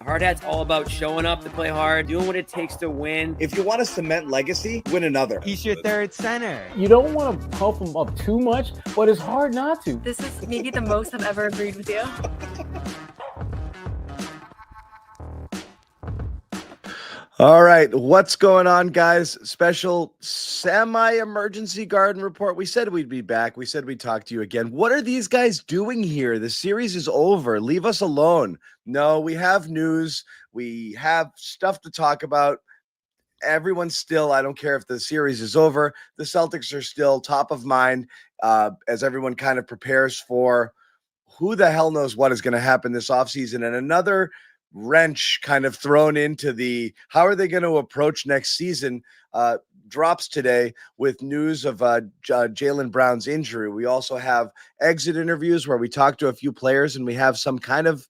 Hard Hat's all about showing up to play hard, doing what it takes to win. If you want to cement legacy, win another. He's your third center. You don't want to pump him up too much, but it's hard not to. This is maybe the most I've ever agreed with you. All right, what's going on, guys? Special semi-emergency garden report. We said we'd be back. We said we'd talk to you again. What are these guys doing here? The series is over. Leave us alone. No, we have news. We have stuff to talk about. Everyone's still, I don't care if the series is over. The Celtics are still top of mind as everyone kind of prepares for who the hell knows what is going to happen this offseason. And another wrench kind of thrown into the how are they going to approach next season drops today with news of Jaylen Brown's injury. We also have exit interviews where we talk to a few players and we have some kind of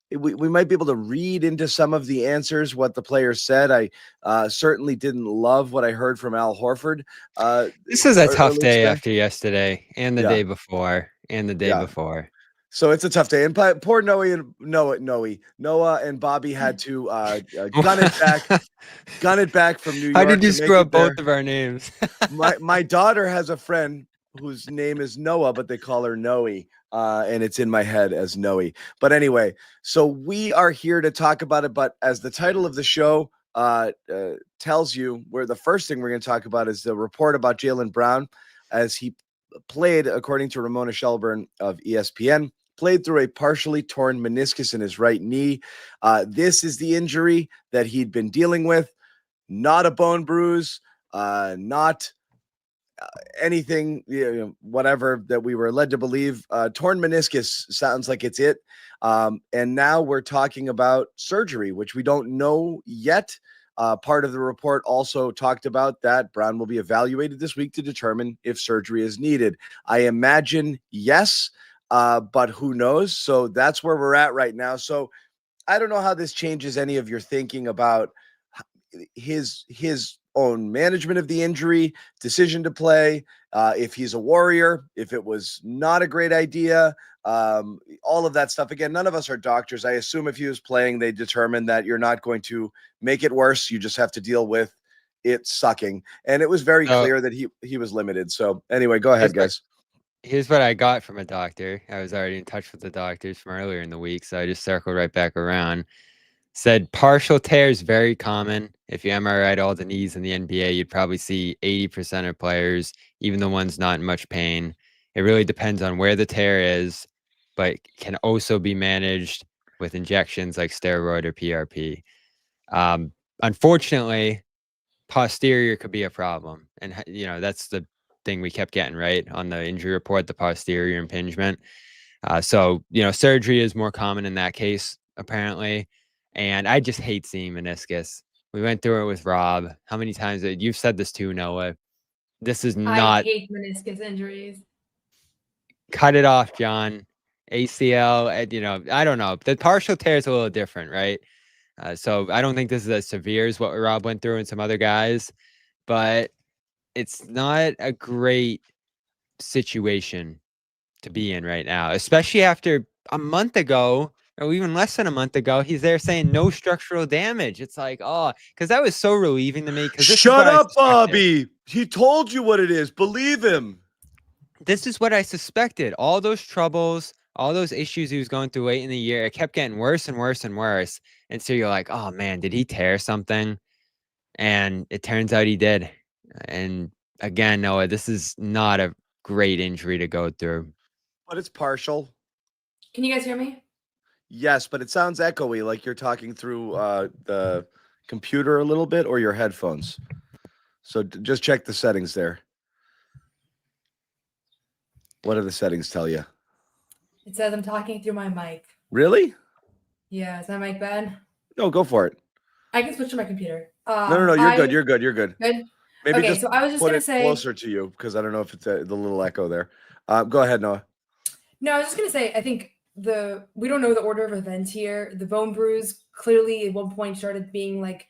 we might be able to read into some of the answers what the players said. I certainly didn't love what I heard from Al Horford. This is a tough day after yesterday and the day before and the day before. So it's a tough day, and poor Noah and Bobby had to gun it back from New York. How did you screw up both of our names? my daughter has a friend whose name is Noah, but they call her Noe, and it's in my head as Noe. But anyway, so we are here to talk about it. But as the title of the show tells you, where the first thing we're going to talk about is the report about Jaylen Brown, as he played, according to Ramona Shelburne of ESPN, played through a partially torn meniscus in his right knee. This is the injury that he'd been dealing with. Not a bone bruise, not anything, whatever that we were led to believe. Torn meniscus sounds like it's it. And now we're talking about surgery, which we don't know yet. Part of the report also talked about that Brown will be evaluated this week to determine if surgery is needed. I imagine yes, but who knows? So that's where we're at right now. So I don't know how this changes any of your thinking about his own management of the injury, decision to play, if he's a warrior, if it was not a great idea, all of that stuff. Again, none of us are doctors. I assume if he was playing, they determined that you're not going to make it worse. You just have to deal with it sucking. And it was very clear that he was limited. So anyway, go ahead, guys. Here's what I got from a doctor. I was already in touch with the doctors from earlier in the week, so I just circled right back around. Said partial tear is very common. If you MRI'd all the knees in the NBA, you'd probably see 80% of players, even the ones not in much pain. It really depends on where the tear is, but can also be managed with injections like steroid or PRP. Unfortunately, posterior could be a problem. And, that's the thing we kept getting right on the injury report, the posterior impingement. So, surgery is more common in that case, apparently. And I just hate seeing meniscus. We went through it with Rob. How many times you've said this too, Noah? This is not. I hate meniscus injuries. Cut it off, John. ACL, I don't know. The partial tear is a little different, right? So I don't think this is as severe as what Rob went through and some other guys, but it's not a great situation to be in right now, especially after a month ago, or even less than a month ago, he's there saying no structural damage. It's like, because that was so relieving to me. Shut up, Bobby. He told you what it is. Believe him. This is what I suspected. All those troubles, all those issues he was going through late in the year, it kept getting worse and worse and worse. And so you're like, oh man, did he tear something? And it turns out he did. And again, Noah, this is not a great injury to go through. But it's partial. Can you guys hear me? Yes, but it sounds echoey, like you're talking through the computer a little bit or your headphones. So just check the settings there. What do the settings tell you? It says I'm talking through my mic. Really? Yeah, is my mic bad? No, go for it. I can switch to my computer. No, you're good. You're good. You're good. Good? Maybe okay, just so I was just put going it to say closer to you because I don't know if it's the little echo there. Go ahead, Noah. No, I was just going to say, I think we don't know the order of events here. The bone bruise clearly at one point started being like,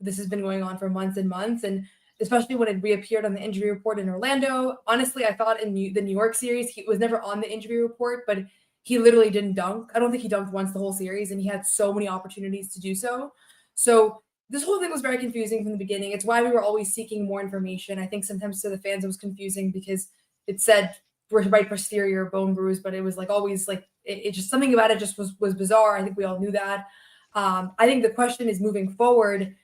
this has been going on for months and months. And especially when it reappeared on the injury report in Orlando. Honestly, I thought in the New York series, he was never on the injury report, but he literally didn't dunk. I don't think he dunked once the whole series, and he had so many opportunities to do so. So this whole thing was very confusing from the beginning. It's why we were always seeking more information. I think sometimes to the fans it was confusing because it said right posterior bone bruise, but it was like always like it just something about it just was bizarre. I think we all knew that. I think the question is moving forward,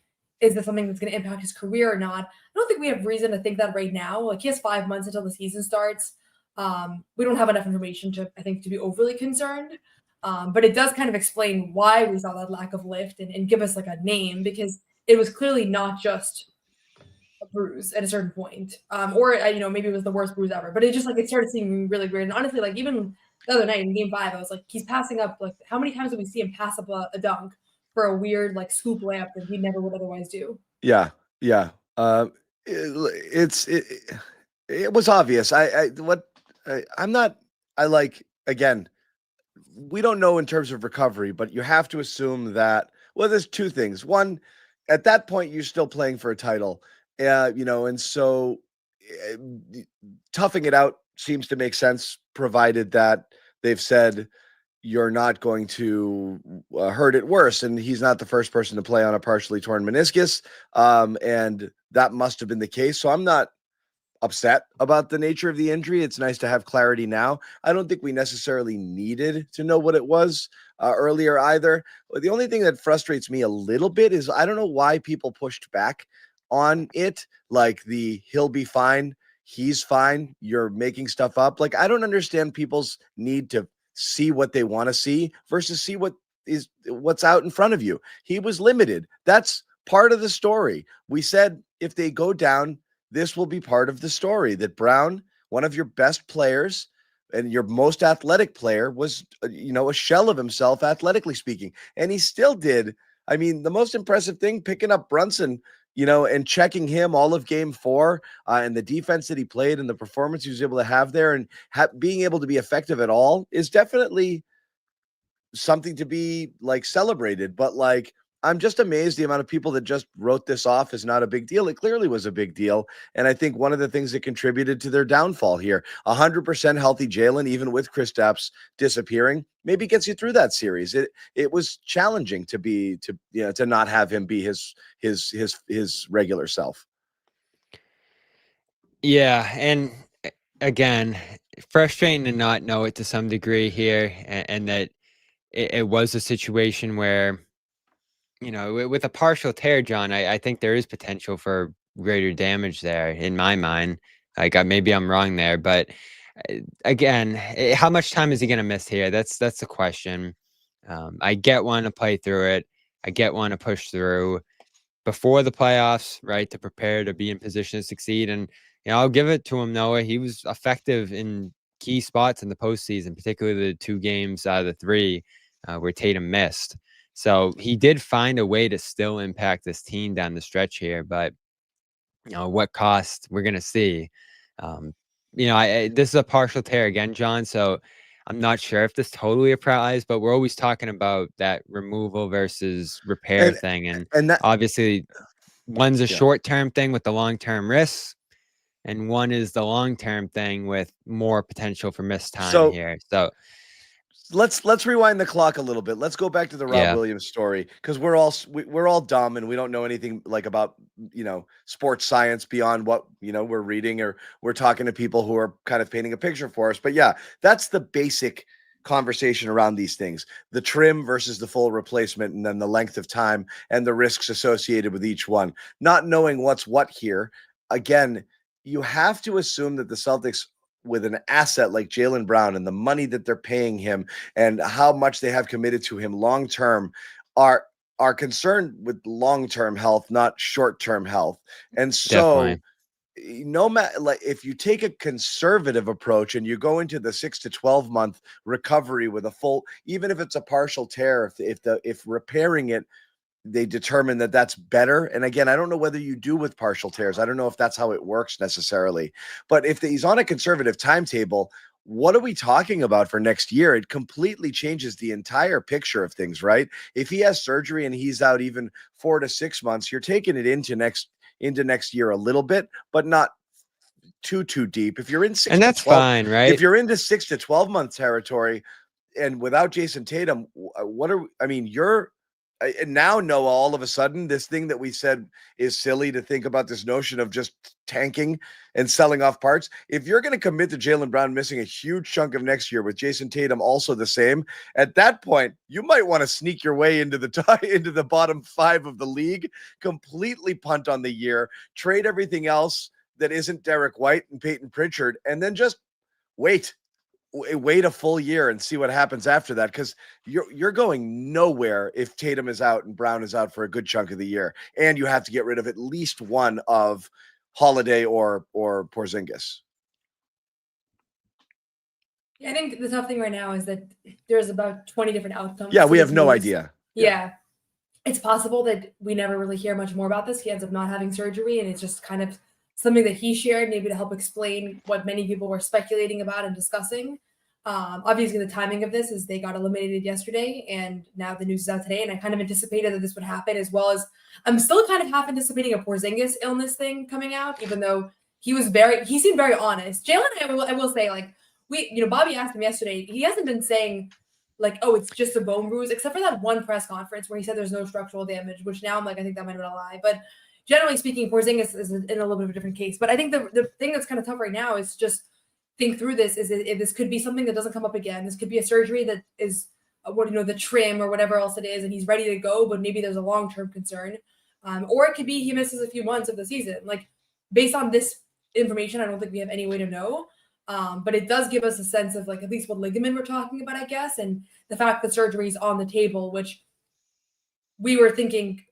is this something that's going to impact his career or not? I don't think we have reason to think that right now. Like he has 5 months until the season starts. We don't have enough information to, I think, to be overly concerned. But it does kind of explain why we saw that lack of lift and give us like a name, because it was clearly not just a bruise at a certain point, or maybe it was the worst bruise ever. But it just like it started seeming really weird. And honestly, like even the other night in Game 5, I was like, he's passing up. Like, how many times did we see him pass up a dunk for a weird like scoop layup that he never would otherwise do? Yeah. It was obvious. Again, we don't know in terms of recovery, but you have to assume that, well, there's two things. One, at that point, you're still playing for a title, and so toughing it out seems to make sense, provided that they've said you're not going to hurt it worse. And he's not the first person to play on a partially torn meniscus. And that must have been the case. So I'm not upset about the nature of the injury. It's nice to have clarity now. I don't think we necessarily needed to know what it was earlier either. The only thing that frustrates me a little bit is I don't know why people pushed back on it. Like he'll be fine. He's fine. You're making stuff up. Like, I don't understand people's need to see what they want to see versus see what's out in front of you. He was limited. That's part of the story. We said if they go down, this will be part of the story, that Brown, one of your best players and your most athletic player, was, a shell of himself, athletically speaking. And he still did. I mean, the most impressive thing, picking up Brunson, and checking him all of Game 4 and the defense that he played and the performance he was able to have there and being able to be effective at all is definitely something to be like celebrated. But like, I'm just amazed the amount of people that just wrote this off as not a big deal. It clearly was a big deal. And I think one of the things that contributed to their downfall here, 100% healthy Jaylen, even with Kristaps disappearing, maybe gets you through that series. It was challenging to not have him be his regular self. Yeah. And again, frustrating to not know it to some degree here, and that it was a situation where, with a partial tear, John, I think there is potential for greater damage there in my mind. Like maybe I'm wrong there, but again, how much time is he going to miss here? That's the question. I get wanting to play through it. I get wanting to push through before the playoffs, right, to prepare to be in position to succeed. And I'll give it to him, Noah. He was effective in key spots in the postseason, particularly the 2 games out of the 3 where Tatum missed. So he did find a way to still impact this team down the stretch here, but what cost we're going to see. This is a partial tear again, John. So I'm not sure if this totally applies, but we're always talking about that removal versus repair thing. And that, obviously one's a short-term thing with the long-term risks, and one is the long-term thing with more potential for missed time here. So let's rewind the clock a little bit. Let's go back to the Rob Williams story, because we're all dumb and we don't know anything like about sports science beyond what we're reading, or we're talking to people who are kind of painting a picture for us. But yeah, that's the basic conversation around these things: the trim versus the full replacement, and then the length of time and the risks associated with each one. Not knowing what's what here, again, you have to assume that the Celtics, with an asset like Jaylen Brown and the money that they're paying him and how much they have committed to him long-term, are concerned with long-term health, not short-term health. And so no matter, like, if you take a conservative approach and you go into the 6 to 12 month recovery with a full, even if it's a partial tear, if repairing it, they determine that that's better. And again, I don't know whether you do with partial tears. I don't know if that's how it works necessarily. But if he's on a conservative timetable, what are we talking about for next year? It completely changes the entire picture of things, right? If he has surgery and he's out even 4 to 6 months, you're taking it into next year a little bit, but not too deep. If you're in 6 and to that's 12, fine, right? If you're into 6 to 12 month territory, and without Jason Tatum, you're and now Noah, all of a sudden, this thing that we said is silly to think about, this notion of just tanking and selling off parts. If you're going to commit to Jaylen Brown missing a huge chunk of next year with Jason Tatum also the same, at that point, you might want to sneak your way into the bottom 5 of the league, completely punt on the year, trade everything else that isn't Derek White and Peyton Pritchard, and then just wait a full year and see what happens after that, because you're going nowhere if Tatum is out and Brown is out for a good chunk of the year, and you have to get rid of at least one of Holiday or Porzingis. I think the tough thing right now is that there's about 20 different outcomes. Yeah, we have no idea. Yeah. It's possible that we never really hear much more about this. He ends up not having surgery, and it's just kind of something that he shared, maybe to help explain what many people were speculating about and discussing. Obviously, the timing of this is they got eliminated yesterday, and now the news is out today. And I kind of anticipated that this would happen, as well as I'm still kind of half anticipating a Porzingis illness thing coming out, even though he seemed very honest. Jaylen, I will say, like, Bobby asked him yesterday. He hasn't been saying, like, oh, it's just a bone bruise, except for that one press conference where he said there's no structural damage, which now I'm like, I think that might have been a lie. But generally speaking, Porzingis is in a little bit of a different case. But I think the thing that's kind of tough right now is just think through this. Is if this could be something that doesn't come up again. This could be a surgery that is, the trim or whatever else it is, and he's ready to go, but maybe there's a long-term concern. Or it could be he misses a few months of the season. Like, based on this information, I don't think we have any way to know. But it does give us a sense of, like, at least what ligament we're talking about, I guess, and the fact that surgery is on the table, which we were thinking,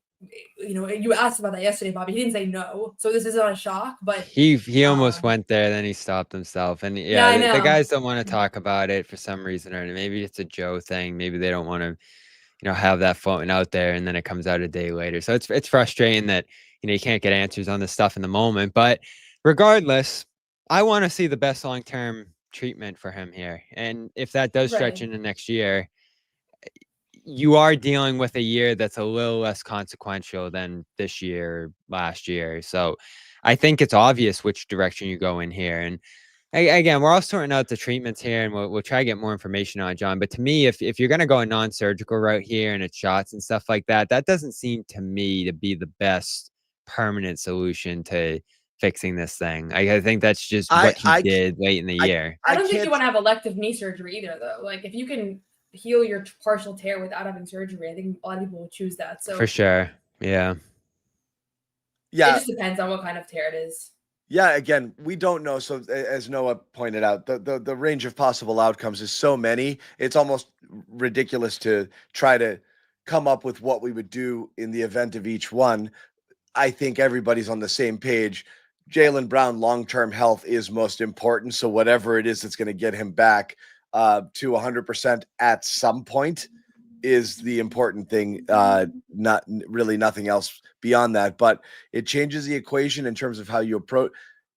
you asked about that yesterday, Bobby. He didn't say no, so this is not a shock. But he almost went there, then he stopped himself. And the guys don't want to talk about it for some reason, or maybe it's a Joe thing. Maybe they don't want to, have that floating out there, and then it comes out a day later. So it's frustrating that you can't get answers on this stuff in the moment. But regardless, I want to see the best long-term treatment for him here. And if that does stretch into next year, you are dealing with a year that's a little less consequential than this year, last year. So I think it's obvious which direction you go in here. And again, we're all sorting out the treatments here, and we'll try to get more information on John. But to me, if you're going to go a non-surgical route here and it's shots and stuff like that, that doesn't seem to me to be the best permanent solution to fixing this thing. I think that's just what he did late in the year. I don't think you want to have elective knee surgery either, though. Like, if you can heal your partial tear without having surgery, I think a lot of people will choose that. So for sure. Yeah. It just depends on what kind of tear it is. Yeah, again, we don't know. So as Noah pointed out, the range of possible outcomes is so many, it's almost ridiculous to try to come up with what we would do in the event of each one. I think everybody's on the same page. Jaylen Brown long-term health is most important. So whatever it is that's going to get him back to 100% at some point is the important thing. Not really nothing else beyond that, but it changes the equation in terms of how you approach.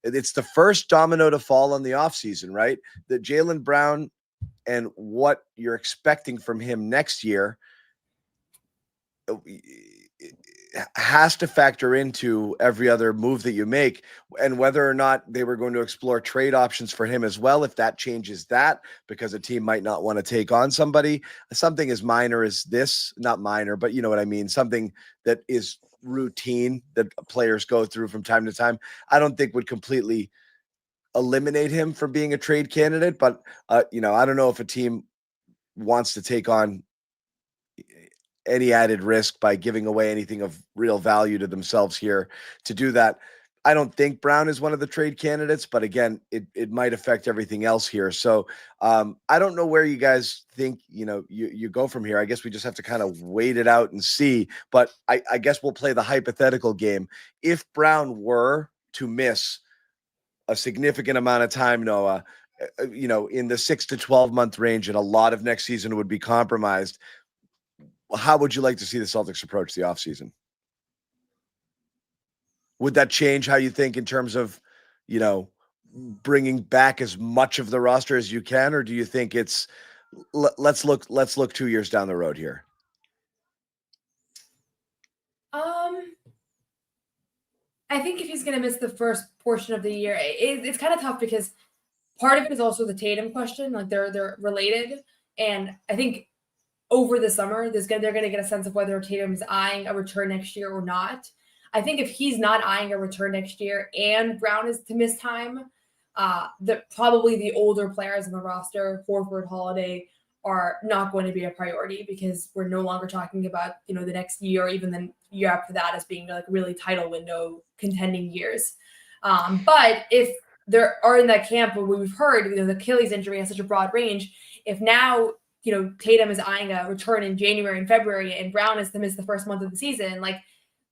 It's the first domino to fall on the offseason, right? That Jaylen Brown and what you're expecting from him next year has to factor into every other move that you make, and whether or not they were going to explore trade options for him as well. If that changes that, because a team might not want to take on something as minor as this, not minor, but you know what I mean? Something that is routine that players go through from time to time, I don't think would completely eliminate him from being a trade candidate. But, I don't know if a team wants to take on any added risk by giving away anything of real value to themselves here to do that. I don't think Brown is one of the trade candidates, but again, it might affect everything else here. So I don't know where you guys think, you go from here. I guess we just have to kind of wait it out and see, but I guess we'll play the hypothetical game. If Brown were to miss a significant amount of time, Noah, in the 6 to 12 month range, and a lot of next season would be compromised, how would you like to see the Celtics approach the offseason? Would that change how you think in terms of, bringing back as much of the roster as you can, or do you think it's let's look 2 years down the road here? I think if he's going to miss the first portion of the year, it's kind of tough because part of it is also the Tatum question. Like, they're related. And I think over the summer, they're going to get a sense of whether Tatum's eyeing a return next year or not. I think if he's not eyeing a return next year and Brown is to miss time, that probably the older players in the roster, Horford, Holiday, are not going to be a priority because we're no longer talking about, the next year or even the year after that as being like really title window contending years. But if there are in that camp where we've heard, the Achilles injury has such a broad range, if now, Tatum is eyeing a return in January and February and Brown is to miss the first month of the season, like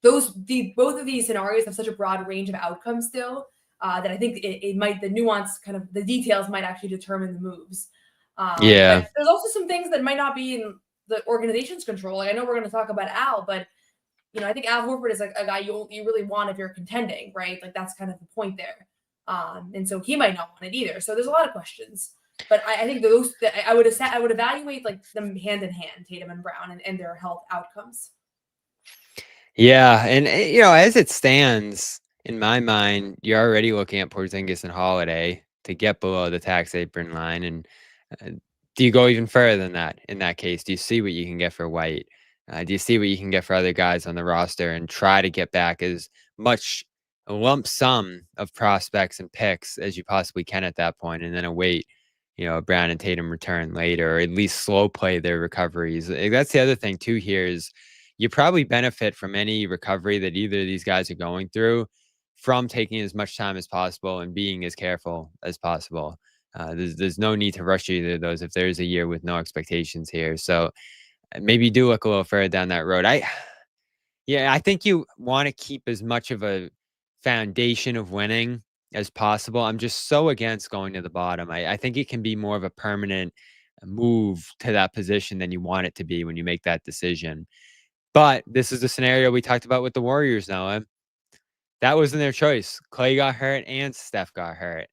both of these scenarios have such a broad range of outcomes still that I think it might, the nuance, kind of the details might actually determine the moves. Yeah. But there's also some things that might not be in the organization's control. Like I know we're going to talk about Al, but I think Al Horford is like a guy you really want if you're contending, right? Like that's kind of the point there. And so he might not want it either. So there's a lot of questions. But I think I would evaluate like them hand in hand, Tatum and Brown, and their health outcomes. Yeah, and as it stands, in my mind, you're already looking at Porzingis and Holiday to get below the tax apron line. And do you go even further than that in that case? Do you see what you can get for White? Do you see what you can get for other guys on the roster and try to get back as much a lump sum of prospects and picks as you possibly can at that point, and then await, Brown and Tatum return later, or at least slow play their recoveries? That's the other thing too here is you probably benefit from any recovery that either of these guys are going through from taking as much time as possible and being as careful as possible. There's no need to rush either of those if there's a year with no expectations here. So maybe do look a little further down that road. I think you want to keep as much of a foundation of winning as possible. I'm just so against going to the bottom. I think it can be more of a permanent move to that position than you want it to be when you make that decision. But this is the scenario we talked about with the Warriors, Noah. That wasn't their choice. Clay got hurt and Steph got hurt.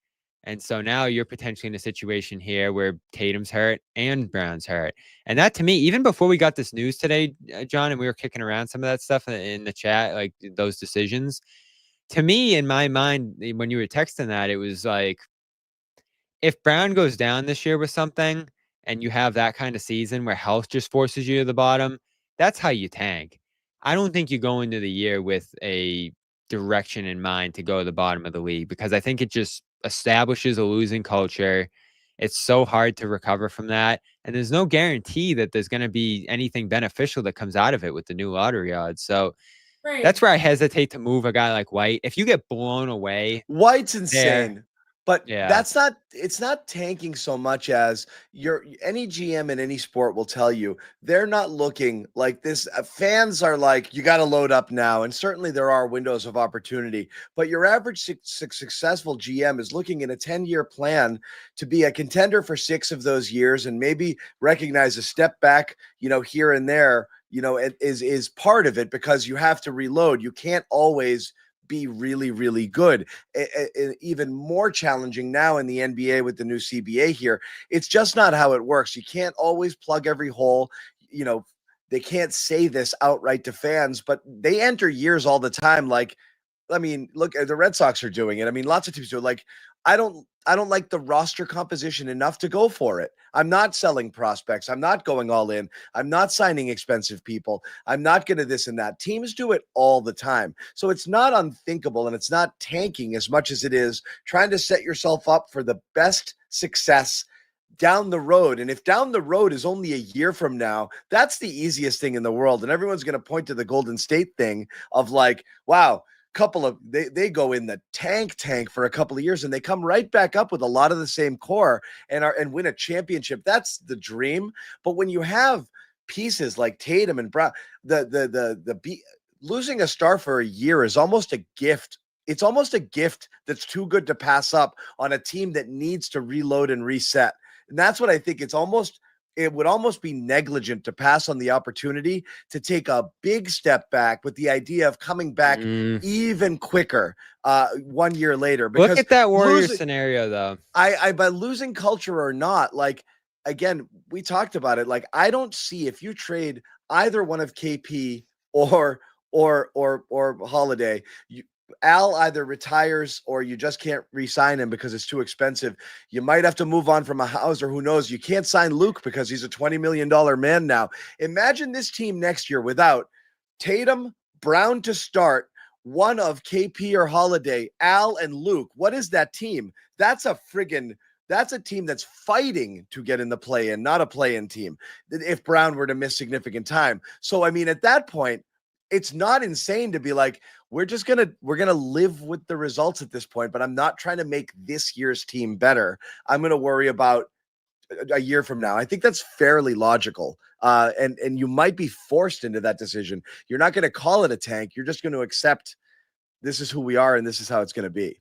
And so now you're potentially in a situation here where Tatum's hurt and Brown's hurt. And that, to me, even before we got this news today, John, and we were kicking around some of that stuff in the chat, like those decisions, to me, in my mind, when you were texting that, it was like, if Brown goes down this year with something and you have that kind of season where health just forces you to the bottom, that's how you tank. I don't think you go into the year with a direction in mind to go to the bottom of the league, because I think it just establishes a losing culture. It's so hard to recover from that. And there's no guarantee that there's going to be anything beneficial that comes out of it with the new lottery odds. So that's where I hesitate to move a guy like White. If you get blown away, White's insane. But yeah, it's not tanking so much as any GM in any sport will tell you they're not looking like this. Fans are like, you got to load up now. And certainly there are windows of opportunity, but your average successful GM is looking in a 10-year plan to be a contender for 6 of those years and maybe recognize a step back, here and there, it is part of it because you have to reload. You can't always be really, really good. Even more challenging now in the NBA with the new CBA here. It's just not how it works. You can't always plug every hole. They can't say this outright to fans, but they enter years all the time. Like, I mean, look, the Red Sox are doing it. I mean, lots of teams do it. Like, I don't like the roster composition enough to go for it. I'm not selling prospects. I'm not going all in. I'm not signing expensive people. I'm not going to this and that. Teams do it all the time. So it's not unthinkable and it's not tanking as much as it is trying to set yourself up for the best success down the road. And if down the road is only a year from now, that's the easiest thing in the world. And everyone's going to point to the Golden State thing of like, wow, they go in the tank for a couple of years and they come right back up with a lot of the same core and win a championship. That's the dream. But when you have pieces like Tatum and Brown, losing a star for a year is almost a gift. It's almost a gift that's too good to pass up on a team that needs to reload and reset. And that's what I think. It would almost be negligent to pass on the opportunity to take a big step back with the idea of coming back even quicker 1 year later. Because look at that Warriors scenario, though. By losing culture or not, like, again, we talked about it. Like, I don't see if you trade either one of KP or Holiday, Al either retires or you just can't re-sign him because it's too expensive. You might have to move on from a Hauser. Who knows? You can't sign Luke because he's a $20 million man now. Imagine this team next year without Tatum, Brown to start, one of KP or Holiday, Al, and Luke. What is that team? That's a team that's fighting to get in the play-in, not a play-in team, if Brown were to miss significant time. So, I mean, at that point, it's not insane to be like, we're gonna live with the results at this point, but I'm not trying to make this year's team better. I'm gonna worry about a year from now. I think that's fairly logical. And you might be forced into that decision. You're not going to call it a tank. You're just going to accept this is who we are and this is how it's going to be.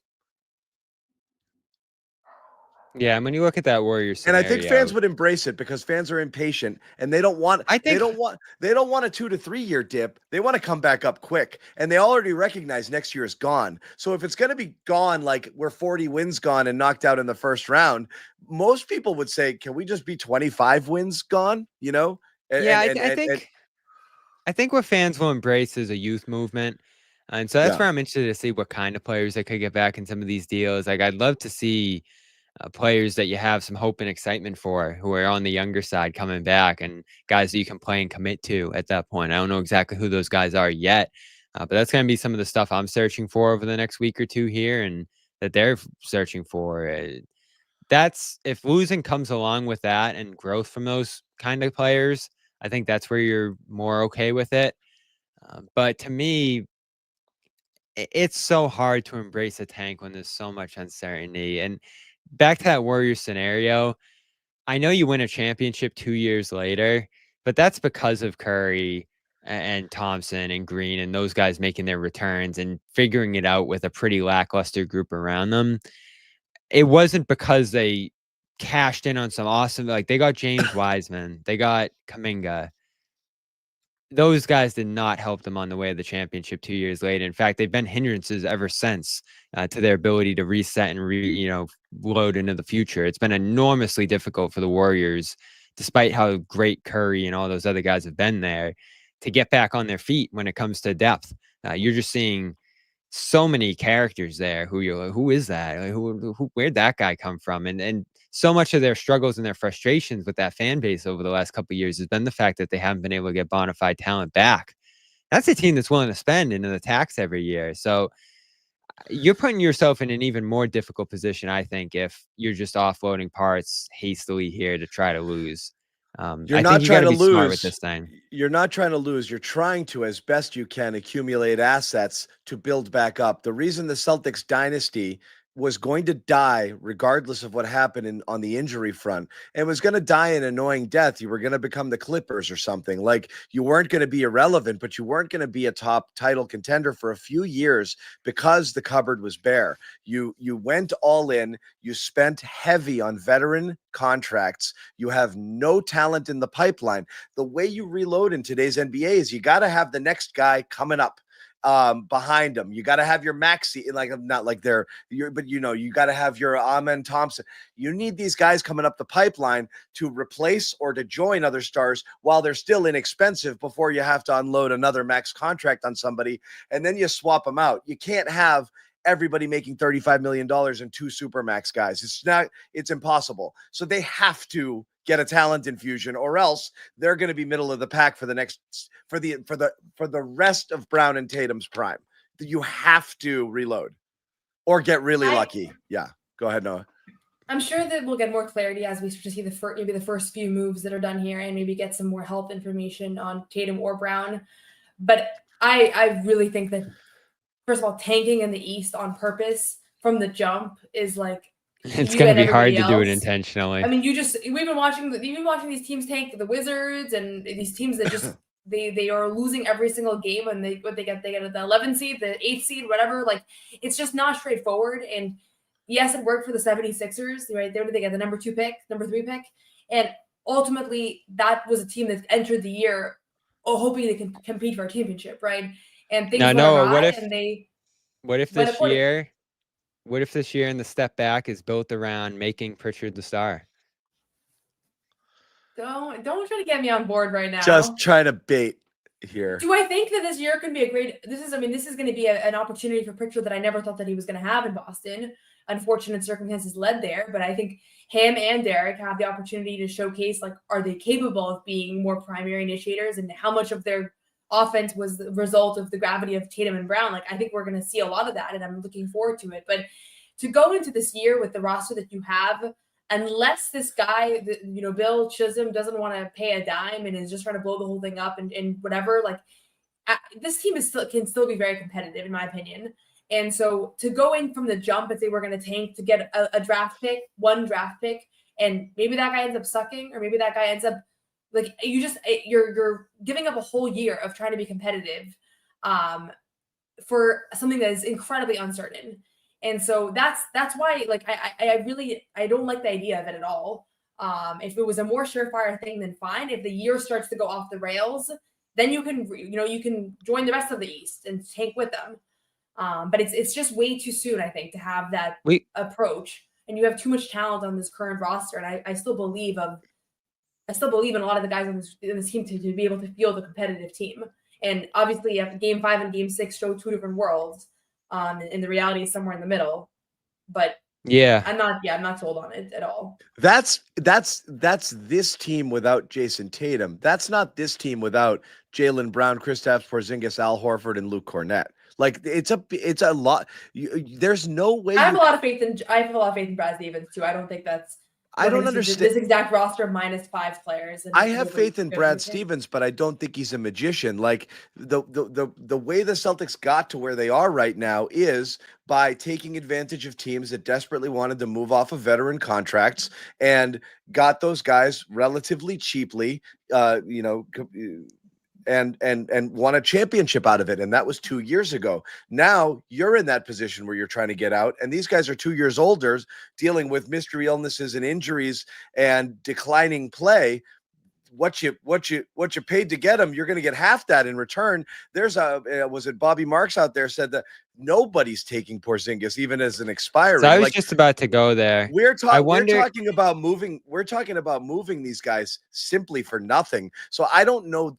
Yeah, and when you look at that Warriors scenario, and I think fans would embrace it because fans are impatient and they don't want they don't want a 2 to 3 year dip. They want to come back up quick, and they already recognize next year is gone. So if it's going to be gone, like we're 40 wins gone and knocked out in the first round, most people would say, can we just be 25 wins gone? You know? I think what fans will embrace is a youth movement. And so that's where I'm interested to see what kind of players they could get back in some of these deals. Like, I'd love to see players that you have some hope and excitement for, who are on the younger side coming back, and guys that you can play and commit to at that point. I don't know exactly who those guys are yet, but that's going to be some of the stuff I'm searching for over the next week or two here, and that they're searching for. That's if losing comes along with that and growth from those kind of players, I think that's where you're more okay with it. But to me, it's so hard to embrace a tank when there's so much uncertainty. And back to that Warriors scenario, I know you win a championship 2 years later, but that's because of Curry and Thompson and Green and those guys making their returns and figuring it out with a pretty lackluster group around them. It wasn't because they cashed in on some awesome, like they got James Wiseman, they got Kuminga. Those guys did not help them on the way of the championship 2 years later. In fact, they've been hindrances ever since to their ability to reset and load into the future. It's been enormously difficult for the Warriors, despite how great Curry and all those other guys have been there, to get back on their feet when it comes to depth. You're just seeing so many characters there who you're like, who is that? Like, where'd that guy come from? And so much of their struggles and their frustrations with that fan base over the last couple of years has been the fact that they haven't been able to get bona fide talent back. That's a team that's willing to spend into the tax every year. So you're putting yourself in an even more difficult position, I think, if you're just offloading parts hastily here to try to lose. You're not trying to lose. Smart with this thing. You're not trying to lose. You're trying to, as best you can, accumulate assets to build back up. The reason the Celtics dynasty was going to die regardless of what happened on the injury front, and was going to die an annoying death. You were going to become the Clippers or something. Like, you weren't going to be irrelevant, but you weren't going to be a top title contender for a few years because the cupboard was bare. You went all in. You spent heavy on veteran contracts. You have no talent in the pipeline. The way you reload in today's NBA is you got to have the next guy coming up behind them. You got to have your Maxi, like, not like they're, but you got to have your Amen Thompson. You need these guys coming up the pipeline to replace or to join other stars while they're still inexpensive before you have to unload another max contract on somebody, and then you swap them out. You can't have everybody making $35 million and two supermax guys. It's impossible. So they have to get a talent infusion, or else they're going to be middle of the pack for the rest of Brown and Tatum's prime. You have to reload or get really lucky. Yeah. Go ahead, Noah. I'm sure that we'll get more clarity as we start to see the first few moves that are done here, and maybe get some more health information on Tatum or Brown. But I really think that, first of all, tanking in the East on purpose from the jump is like, it's going to be hard to do it intentionally. I mean, we've been watching these teams tank the Wizards and these teams that just they are losing every single game, and they get the 11th seed, the 8th seed, whatever. Like, it's just not straightforward. And yes, it worked for the 76ers, right? They get the number 3 pick, and ultimately that was a team that entered the year hoping they can compete for a championship, right? And things what if this year and the step back is built around making Pritchard the star? Don't try to get me on board right now. Just trying to bait. here. Do I think that this year can be this is going to be an opportunity for Pritchard that I never thought that he was going to have in Boston. Unfortunate circumstances led there, but I think him and Derek have the opportunity to showcase, like, are they capable of being more primary initiators, and how much of their offense was the result of the gravity of Tatum and Brown. Like, I think we're going to see a lot of that, and I'm looking forward to it. But to go into this year with the roster that you have, unless this guy, Bill Chisholm doesn't want to pay a dime and is just trying to blow the whole thing up and whatever, like, this team can still be very competitive, in my opinion. And so to go in from the jump and say we're going to tank to get a draft pick, one draft pick, and maybe that guy ends up sucking, or maybe that guy ends up, like, you're giving up a whole year of trying to be competitive for something that is incredibly uncertain. And so that's why, like, I don't like the idea of it at all. If it was a more surefire thing, then fine. If the year starts to go off the rails, then you can join the rest of the East and tank with them. But it's just way too soon, I think, to have that approach. And you have too much talent on this current roster. And I still believe in a lot of the guys on this team to be able to field a competitive team. And obviously, Game 5 and Game 6 show two different worlds. And the reality is somewhere in the middle. But yeah, I'm not sold on it at all. That's this team without Jason Tatum. That's not this team without Jaylen Brown, Kristaps Porzingis, Al Horford, and Luke Cornett. Like, it's a lot. There's no way. I have a lot of faith in Brad Stevens too. I don't think that's. I don't understand this exact roster of -5 players. I have faith in Brad Stevens, but I don't think he's a magician. Like, the way the Celtics got to where they are right now is by taking advantage of teams that desperately wanted to move off of veteran contracts and got those guys relatively cheaply, and won a championship out of it. And that was 2 years ago. Now you're in that position where you're trying to get out. And these guys are 2 years older, dealing with mystery illnesses and injuries and declining play. What you paid to get them, you're going to get half that in return. There's was it Bobby Marks out there said that nobody's taking Porzingis even as an expiring. So I was just about to go there. We're talking about moving these guys simply for nothing. So I don't know.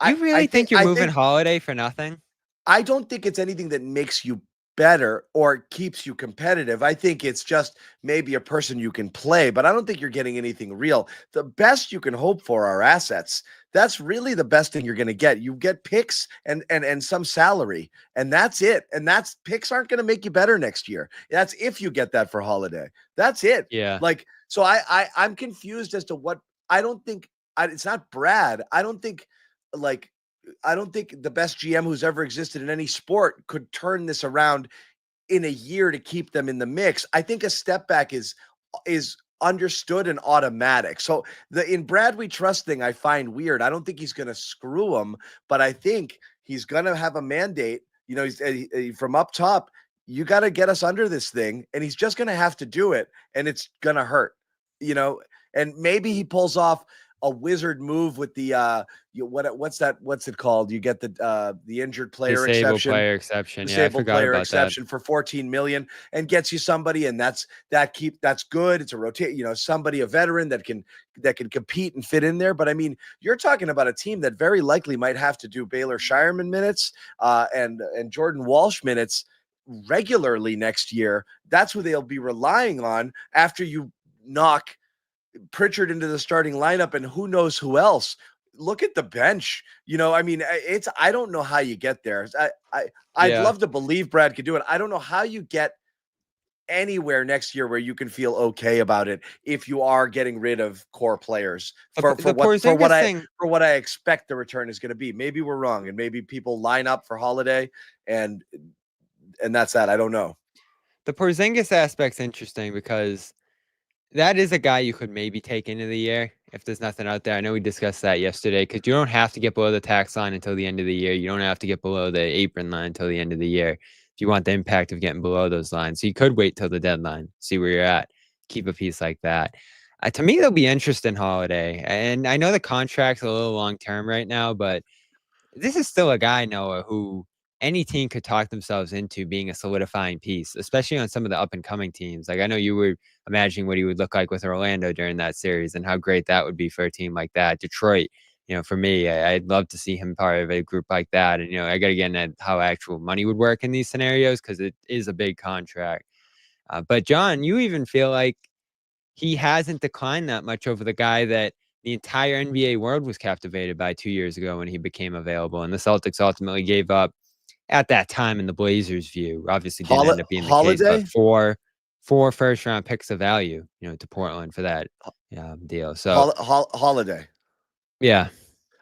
You really think you're moving Holiday for nothing? I don't think it's anything that makes you better or keeps you competitive. I think it's just maybe a person you can play, but I don't think you're getting anything real. The best you can hope for are assets. That's really the best thing you're going to get. You get picks and some salary, and that's it. And picks aren't going to make you better next year. That's if you get that for Holiday. That's it. Yeah. Like, so I'm confused as to what I don't think. It's not Brad. I don't think the best GM who's ever existed in any sport could turn this around in a year to keep them in the mix. I think a step back is understood and automatic. So in Brad we trust thing I find weird. I don't think he's going to screw them, but I think he's going to have a mandate. He's from up top. You got to get us under this thing, and he's just going to have to do it, and it's going to hurt. And maybe he pulls off a wizard move with the what's it called? You get the injured player disabled exception. Player exception. Disabled Yeah, I forgot player about exception that. for $14 million and gets you somebody, and that's good. It's a rotate, somebody, a veteran that can compete and fit in there. But I mean, you're talking about a team that very likely might have to do Baylor Shireman minutes and Jordan Walsh minutes regularly next year. That's who they'll be relying on after you knock Pritchard into the starting lineup and who knows who else. Look at the bench. I don't know how you get there. I'd love to believe Brad could do it. I don't know how you get anywhere next year where you can feel okay about it if you are getting rid of core players for what I expect the return is going to be. Maybe we're wrong, and maybe people line up for Holiday and that's that. I don't know. The Porzingis aspect's interesting because that is a guy you could maybe take into the year if there's nothing out there. I know we discussed that yesterday because you don't have to get below the tax line until the end of the year. You don't have to get below the apron line until the end of the year if you want the impact of getting below those lines. So you could wait till the deadline, see where you're at, keep a piece like that. To me, there'll be interest in Holiday. And I know the contract's a little long-term right now, but this is still a guy, Noah, who any team could talk themselves into being a solidifying piece, especially on some of the up-and-coming teams. Like, I know you were imagining what he would look like with Orlando during that series and how great that would be for a team like that. Detroit, for me, I'd love to see him part of a group like that. And, I got to get into how actual money would work in these scenarios because it is a big contract. But John, you even feel like he hasn't declined that much over the guy that the entire NBA world was captivated by 2 years ago when he became available. And the Celtics ultimately gave up at that time in the Blazers' view. Obviously didn't end up being the case, but four first-round picks of value, to Portland for that deal. So Holiday. Yeah.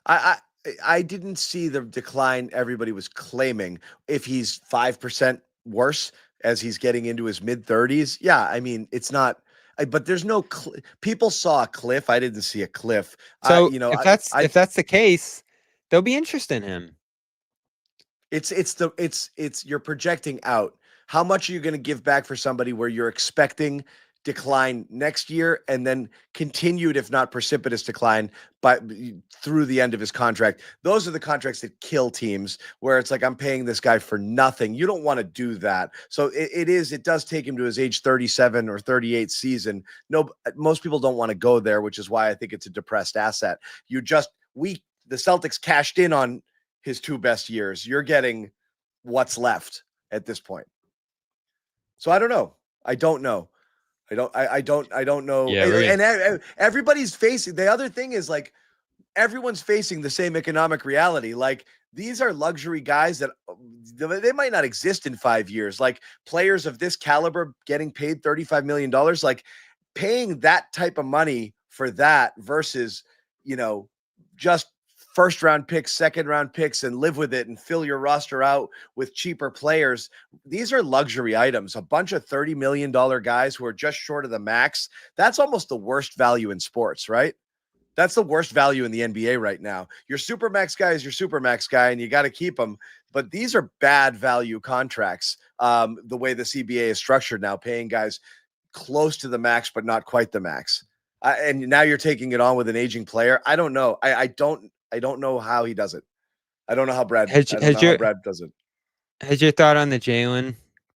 I didn't see the decline everybody was claiming. If he's 5% worse as he's getting into his mid-30s, yeah, I mean, it's not. But there's no people saw a cliff. I didn't see a cliff. So if that's the case, they'll be interested in him. It's you're projecting out. How much are you going to give back for somebody where you're expecting decline next year and then continued, if not precipitous decline through the end of his contract? Those are the contracts that kill teams, where it's like, I'm paying this guy for nothing. You don't want to do that. So it does take him to his age 37 or 38 season. No, most people don't want to go there, which is why I think it's a depressed asset. The Celtics cashed in on his 2 best years. You're getting what's left at this point. So I don't know. I don't know. I don't know. Yeah, and everybody's facing, the other thing is, like, everyone's facing the same economic reality. Like, these are luxury guys that they might not exist in 5 years. Like, players of this caliber getting paid $35 million, like, paying that type of money for that versus, just first round picks, second round picks, and live with it and fill your roster out with cheaper players. These are luxury items. A bunch of $30 million guys who are just short of the max. That's almost the worst value in sports, right? That's the worst value in the NBA right now. Your supermax guy is your supermax guy, and you got to keep him. But these are bad value contracts. The way the CBA is structured now, paying guys close to the max, but not quite the max. And now you're taking it on with an aging player. I don't know. I don't know how he does it. I don't know how Brad does it. Has your thought on the Jaylen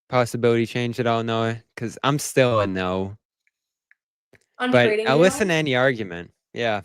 possibility changed at all, Noah? Because I'm still a no. But I'll listen to any argument. Yeah.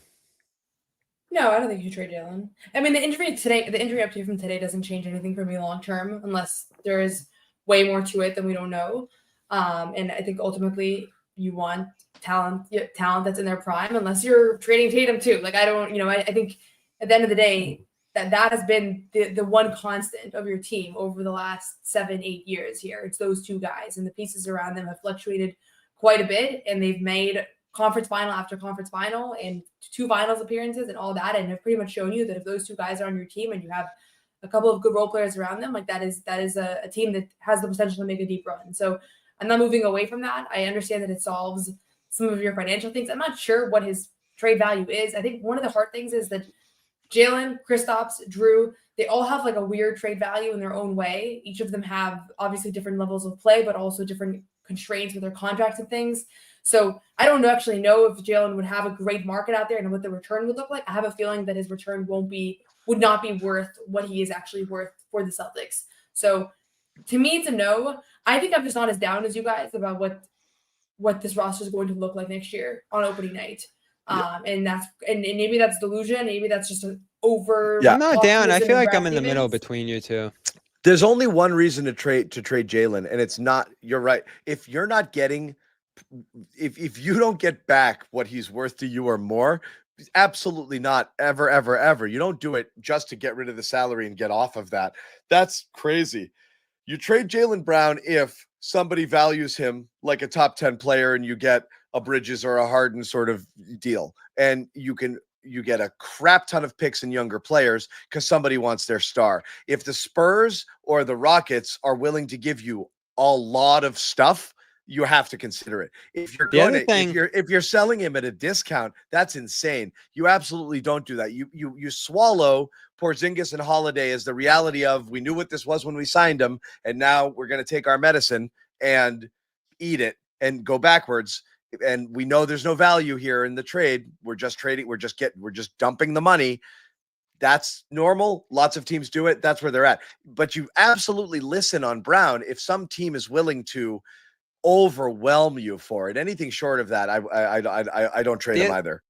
No, I don't think you should trade Jaylen. I mean, the injury update from today doesn't change anything for me long term, unless there is way more to it than we don't know. And I think ultimately you want talent that's in their prime, unless you're trading Tatum too. Like, I think at the end of the day, that has been the one constant of your team over the last 7-8 years here. It's those two guys, and the pieces around them have fluctuated quite a bit, and they've made conference final after conference final and 2 finals appearances and all that, and have pretty much shown you that if those two guys are on your team and you have a couple of good role players around them, like, that is a team that has the potential to make a deep run. So I'm not moving away from that. I understand that it solves some of your financial things. I'm not sure what his trade value is. I think one of the hard things is that Jaylen, Kristaps, Jrue, they all have like a weird trade value in their own way. Each of them have obviously different levels of play, but also different constraints with their contracts and things. So I don't actually know if Jaylen would have a great market out there and what the return would look like. I have a feeling that his return would not be worth what he is actually worth for the Celtics. So to me, it's a no. I think I'm just not as down as you guys about what this roster is going to look like next year on opening night. And maybe that's delusion. Maybe that's just an over. Yeah. I'm not down. I feel like I'm in the middle between you two. There's only one reason to trade Jaylen, and it's not. You're right. If you're not getting, if you don't get back what he's worth to you or more, absolutely not. Ever. You don't do it just to get rid of the salary and get off of that. That's crazy. You trade Jaylen Brown if somebody values him like a top 10 player and you get a Bridges or a Harden sort of deal. And you get a crap ton of picks and younger players because somebody wants their star. If the Spurs or the Rockets are willing to give you a lot of stuff, you have to consider it. If you're if you're selling him at a discount, that's insane. You absolutely don't do that. You swallow Porzingis and Holiday as the reality of, we knew what this was when we signed him, and now we're going to take our medicine and eat it and go backwards. And we know there's no value here in the trade. We're just trading. We're just dumping the money. That's normal. Lots of teams do it. That's where they're at. But you absolutely listen on Brown. If some team is willing to overwhelm you for it, anything short of that, I don't trade him either.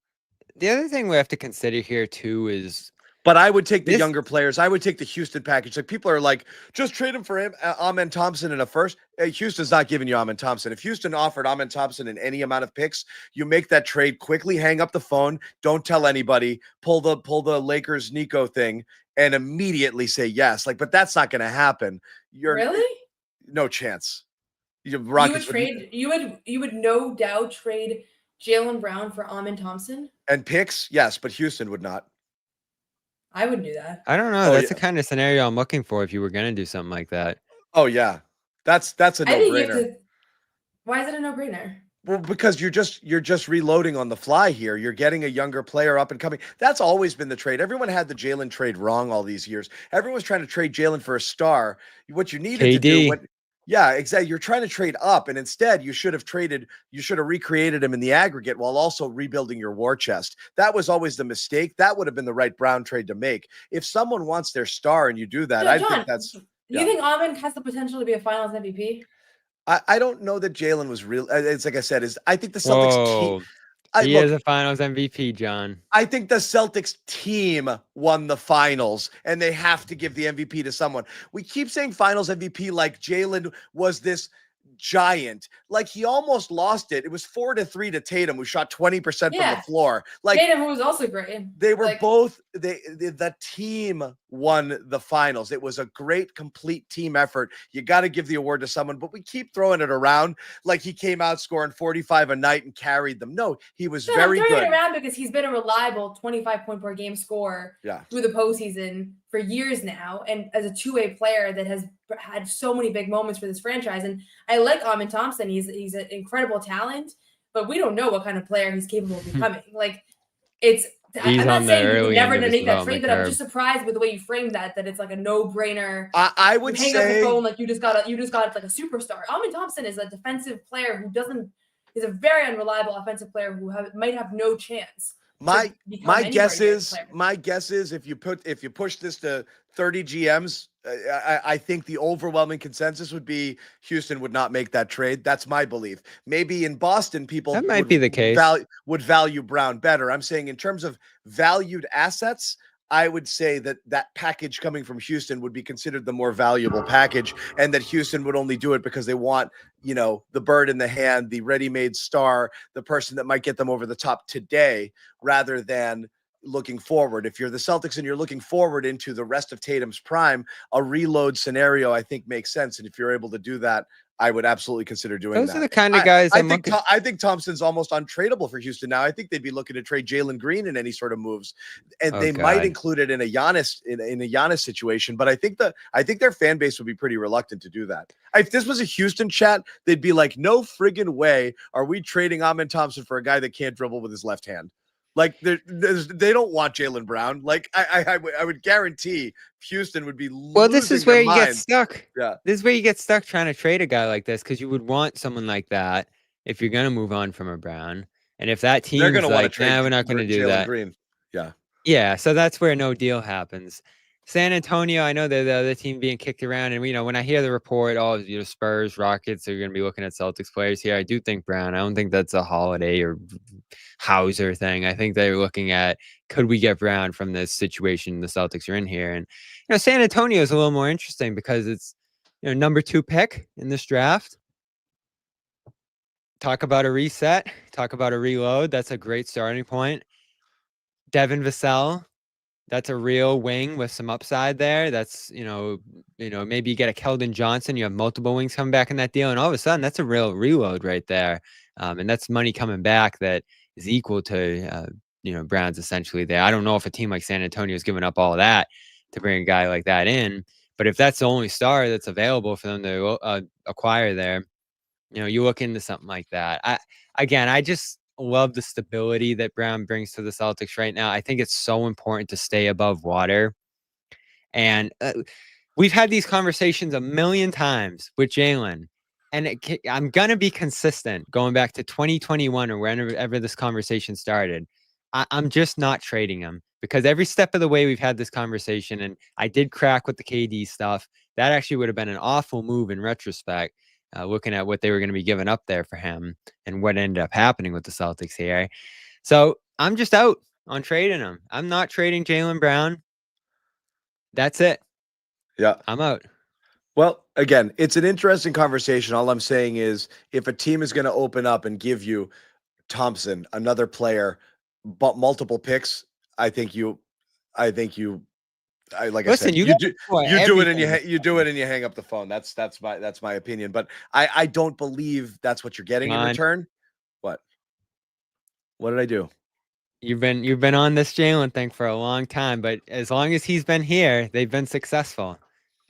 The other thing we have to consider here too is But I would take the This- younger players. I would take the Houston package. Like people are like, just trade him for him, Amen Thompson in a first. Hey, Houston's not giving you Amen Thompson. If Houston offered Amen Thompson in any amount of picks, you make that trade quickly. Hang up the phone. Don't tell anybody. Pull the Lakers Nico thing and immediately say yes. Like, but that's not going to happen. You're Really? no chance. You would no doubt trade Jaylen Brown for Amen Thompson. and picks, yes, but Houston would not. I would do that. I don't know. Oh, That's yeah. the kind of scenario I'm looking for if you were going to do something like that. Oh yeah, that's a I think you have no-brainer. to. Why is it a no-brainer? Well, because you're just reloading on the fly here. You're getting a younger player up and coming. That's always been the trade. Everyone had the Jaylen trade wrong all these years. Everyone's trying to trade Jaylen for a star. What you needed to do, KD. yeah, exactly. You're trying to trade up, and instead you should have recreated him in the aggregate while also rebuilding your war chest. That was always the mistake. That would have been the right Brown trade to make. If someone wants their star and you do that, No, I John, think that's. Do yeah. you think Amen has the potential to be a Finals MVP? I don't know that Jaylen was real. It's like I said, I think the Celtics team. Whoa. He is a Finals MVP, John. I think the Celtics team won the finals and they have to give the MVP to someone. We keep saying finals MVP like Jaylen was this giant. Like he almost lost it. It was 4-3 to Tatum, who shot 20% from Yeah. the floor. Like Tatum, who was also great. they were like- both the team won the finals. It was a great complete team effort. You got to give the award to someone, but we keep throwing it around like he came out scoring 45 a night and carried them. No, he was No, very I'm throwing good. it around because he's been a reliable 25-point per game scorer Yeah. through the postseason for years now, and as a two-way player that has had so many big moments for this franchise. And I like Amen Thompson. He's an incredible talent, but we don't know what kind of player he's capable of becoming. Like it's. He's I'm not on the saying you early would never end of his make that trade, development but I'm curve. just surprised with the way you framed that it's like a no-brainer. I would Hang up say the phone like you just got like a superstar. Amen Thompson is a defensive player is a very unreliable offensive player who might have no chance. my become anywhere guess near is the player. if you push this to 30 GMs, I think the overwhelming consensus would be Houston would not make that trade. That's my belief. Maybe in Boston, people That might be the case. would value Brown better. I'm saying in terms of valued assets, I would say that package coming from Houston would be considered the more valuable package, and that Houston would only do it because they want, the bird in the hand, the ready-made star, the person that might get them over the top today, rather than looking forward. If you're the Celtics and you're looking forward into the rest of Tatum's prime, a reload scenario I think makes sense. And if you're able to do that, I would absolutely consider doing Those that. are the kind of guys I I'm think looking. I think Thompson's almost untradeable for Houston now. I think they'd be looking to trade Jaylen Green in any sort of moves, and Oh, they might God. include it in a Giannis in a Giannis situation. But I think their fan base would be pretty reluctant to do that. If this was a Houston chat, they'd be like, "No friggin' way are we trading Amen Thompson for a guy that can't dribble with his left hand." Like they don't want Jaylen Brown. Like I would guarantee Houston would be. Well, this is losing their where you get minds. stuck. Yeah. This is where you get stuck trying to trade a guy like this because you would want someone like that if you're going to move on from a Brown. And if that They're team's going to want to like, trade. nah, we're not going to do Jaylen that. Green. Yeah. Yeah, so that's where no deal happens. San Antonio, I know they're the other team being kicked around, and when I hear the report, Spurs, Rockets are going to be looking at Celtics players here. I do think Brown. I don't think that's a Holiday or Hauser thing. I think they're looking at, could we get Brown from this situation the Celtics are in here? And San Antonio is a little more interesting because it's number 2 pick in this draft. Talk about a reset. Talk about a reload. That's a great starting point. Devin Vassell. That's a real wing with some upside there. That's, maybe you get a Keldon Johnson. You have multiple wings coming back in that deal. And all of a sudden, that's a real reload right there. And that's money coming back that is equal to, Brown's essentially there. I don't know if a team like San Antonio is giving up all of that to bring a guy like that in. But if that's the only star that's available for them to acquire there, you look into something like that. I just love the stability that Brown brings to the Celtics right now. I think it's so important to stay above water. And we've had these conversations a million times with Jaylen. And I'm going to be consistent going back to 2021 or whenever this conversation started. I'm just not trading him because every step of the way we've had this conversation, and I did crack with the KD stuff. That actually would have been an awful move in retrospect. Looking at what they were going to be giving up there for him and what ended up happening with the Celtics here. So I'm just out. on trading him. I'm not trading Jaylen Brown. That's it. Yeah. I'm out. Well, again, it's an interesting conversation. All I'm saying is if a team is going to open up and give you Thompson, another player, but multiple picks, I think you like I Listen, said, you you got do for you do it and everything. you do it and you hang up the phone. That's my opinion. But I don't believe that's what you're getting in John, return. What did I do? you've been on this Jaylen thing for a long time, but as long as he's been here, they've been successful.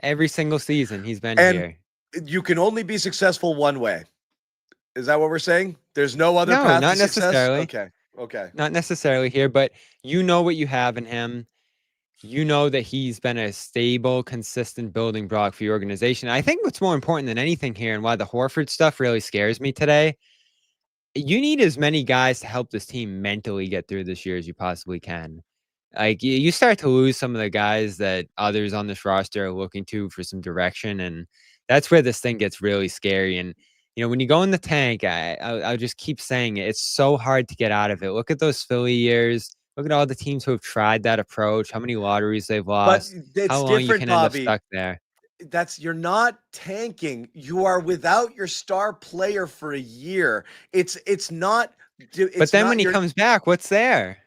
Every single season he's been And here. you can only be successful one way. Is that what we're saying? There's no other No, path not to success? necessarily. Okay. Not necessarily here, but you know what you have in him. You know that he's been a stable, consistent building block for your organization. I think what's more important than anything here and why the Horford stuff really scares me today, you need as many guys to help this team mentally get through this year as you possibly can. Like you start to lose some of the guys that others on this roster are looking to for some direction. And that's where this thing gets really scary. And, when you go in the tank, I'll just keep saying it. It's so hard to get out of it. Look at those Philly years. Look at all the teams who have tried that approach, how many lotteries they've But lost, how it's long you different, can end up Bobby. stuck there. You're not tanking. You are without your star player for a year. It's not. But then when he comes back, what's there?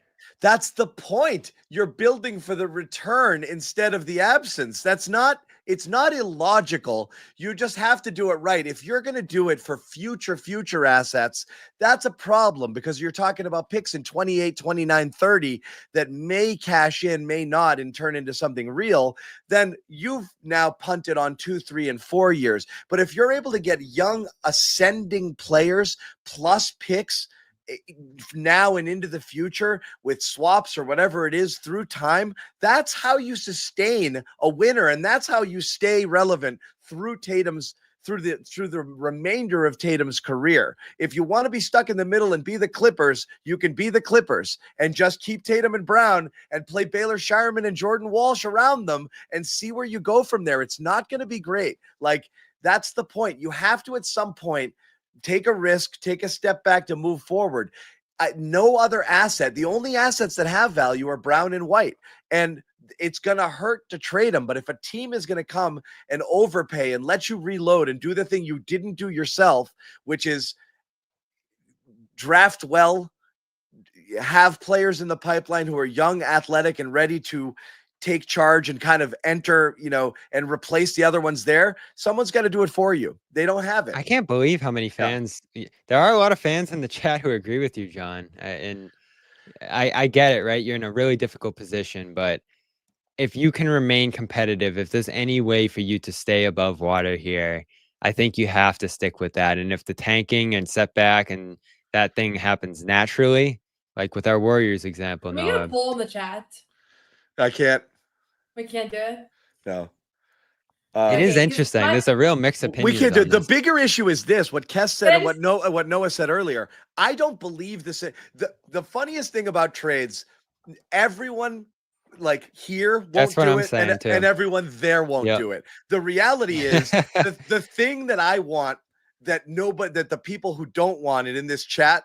That's the point. You're building for the return instead of the absence. It's not illogical. You just have to do it right. If you're going to do it for future assets, that's a problem because you're talking about picks in 28, 29, 30 that may cash in, may not, and turn into something real. Then you've now punted on 2, 3, and 4 years. But if you're able to get young ascending players plus picks now and into the future with swaps or whatever it is through time, that's how you sustain a winner, and that's how you stay relevant through the remainder of Tatum's career. If you want to be stuck in the middle and be the Clippers, you can be the Clippers and just keep Tatum and Brown and play Baylor Shireman and Jordan Walsh around them and see where you go from there. It's not going to be great. Like, that's the point. You have to at some point take a risk, take a step back to move forward. No other asset. The only assets that have value are Brown and White. And it's going to hurt to trade them. But if a team is going to come and overpay and let you reload and do the thing you didn't do yourself, which is draft well, have players in the pipeline who are young, athletic, and ready to take charge and kind of enter, and replace the other ones there, someone's got to do it for you. They don't have it. I can't believe how many fans. Yeah. There are a lot of fans in the chat who agree with you, John. And I get it, right? You're in a really difficult position, but if you can remain competitive, if there's any way for you to stay above water here, I think you have to stick with that. And if the tanking and setback and that thing happens naturally, like with our Warriors example, Can we get a poll in the chat? I can't. We can't do it. No. It is interesting. There's a real mix of opinions. We can't do it. The bigger issue is this: what Kes said and what Noah said earlier. I don't believe this. The funniest thing about trades, everyone like here won't do it, and everyone there won't do it. The reality is the thing that I want that the people who don't want it in this chat,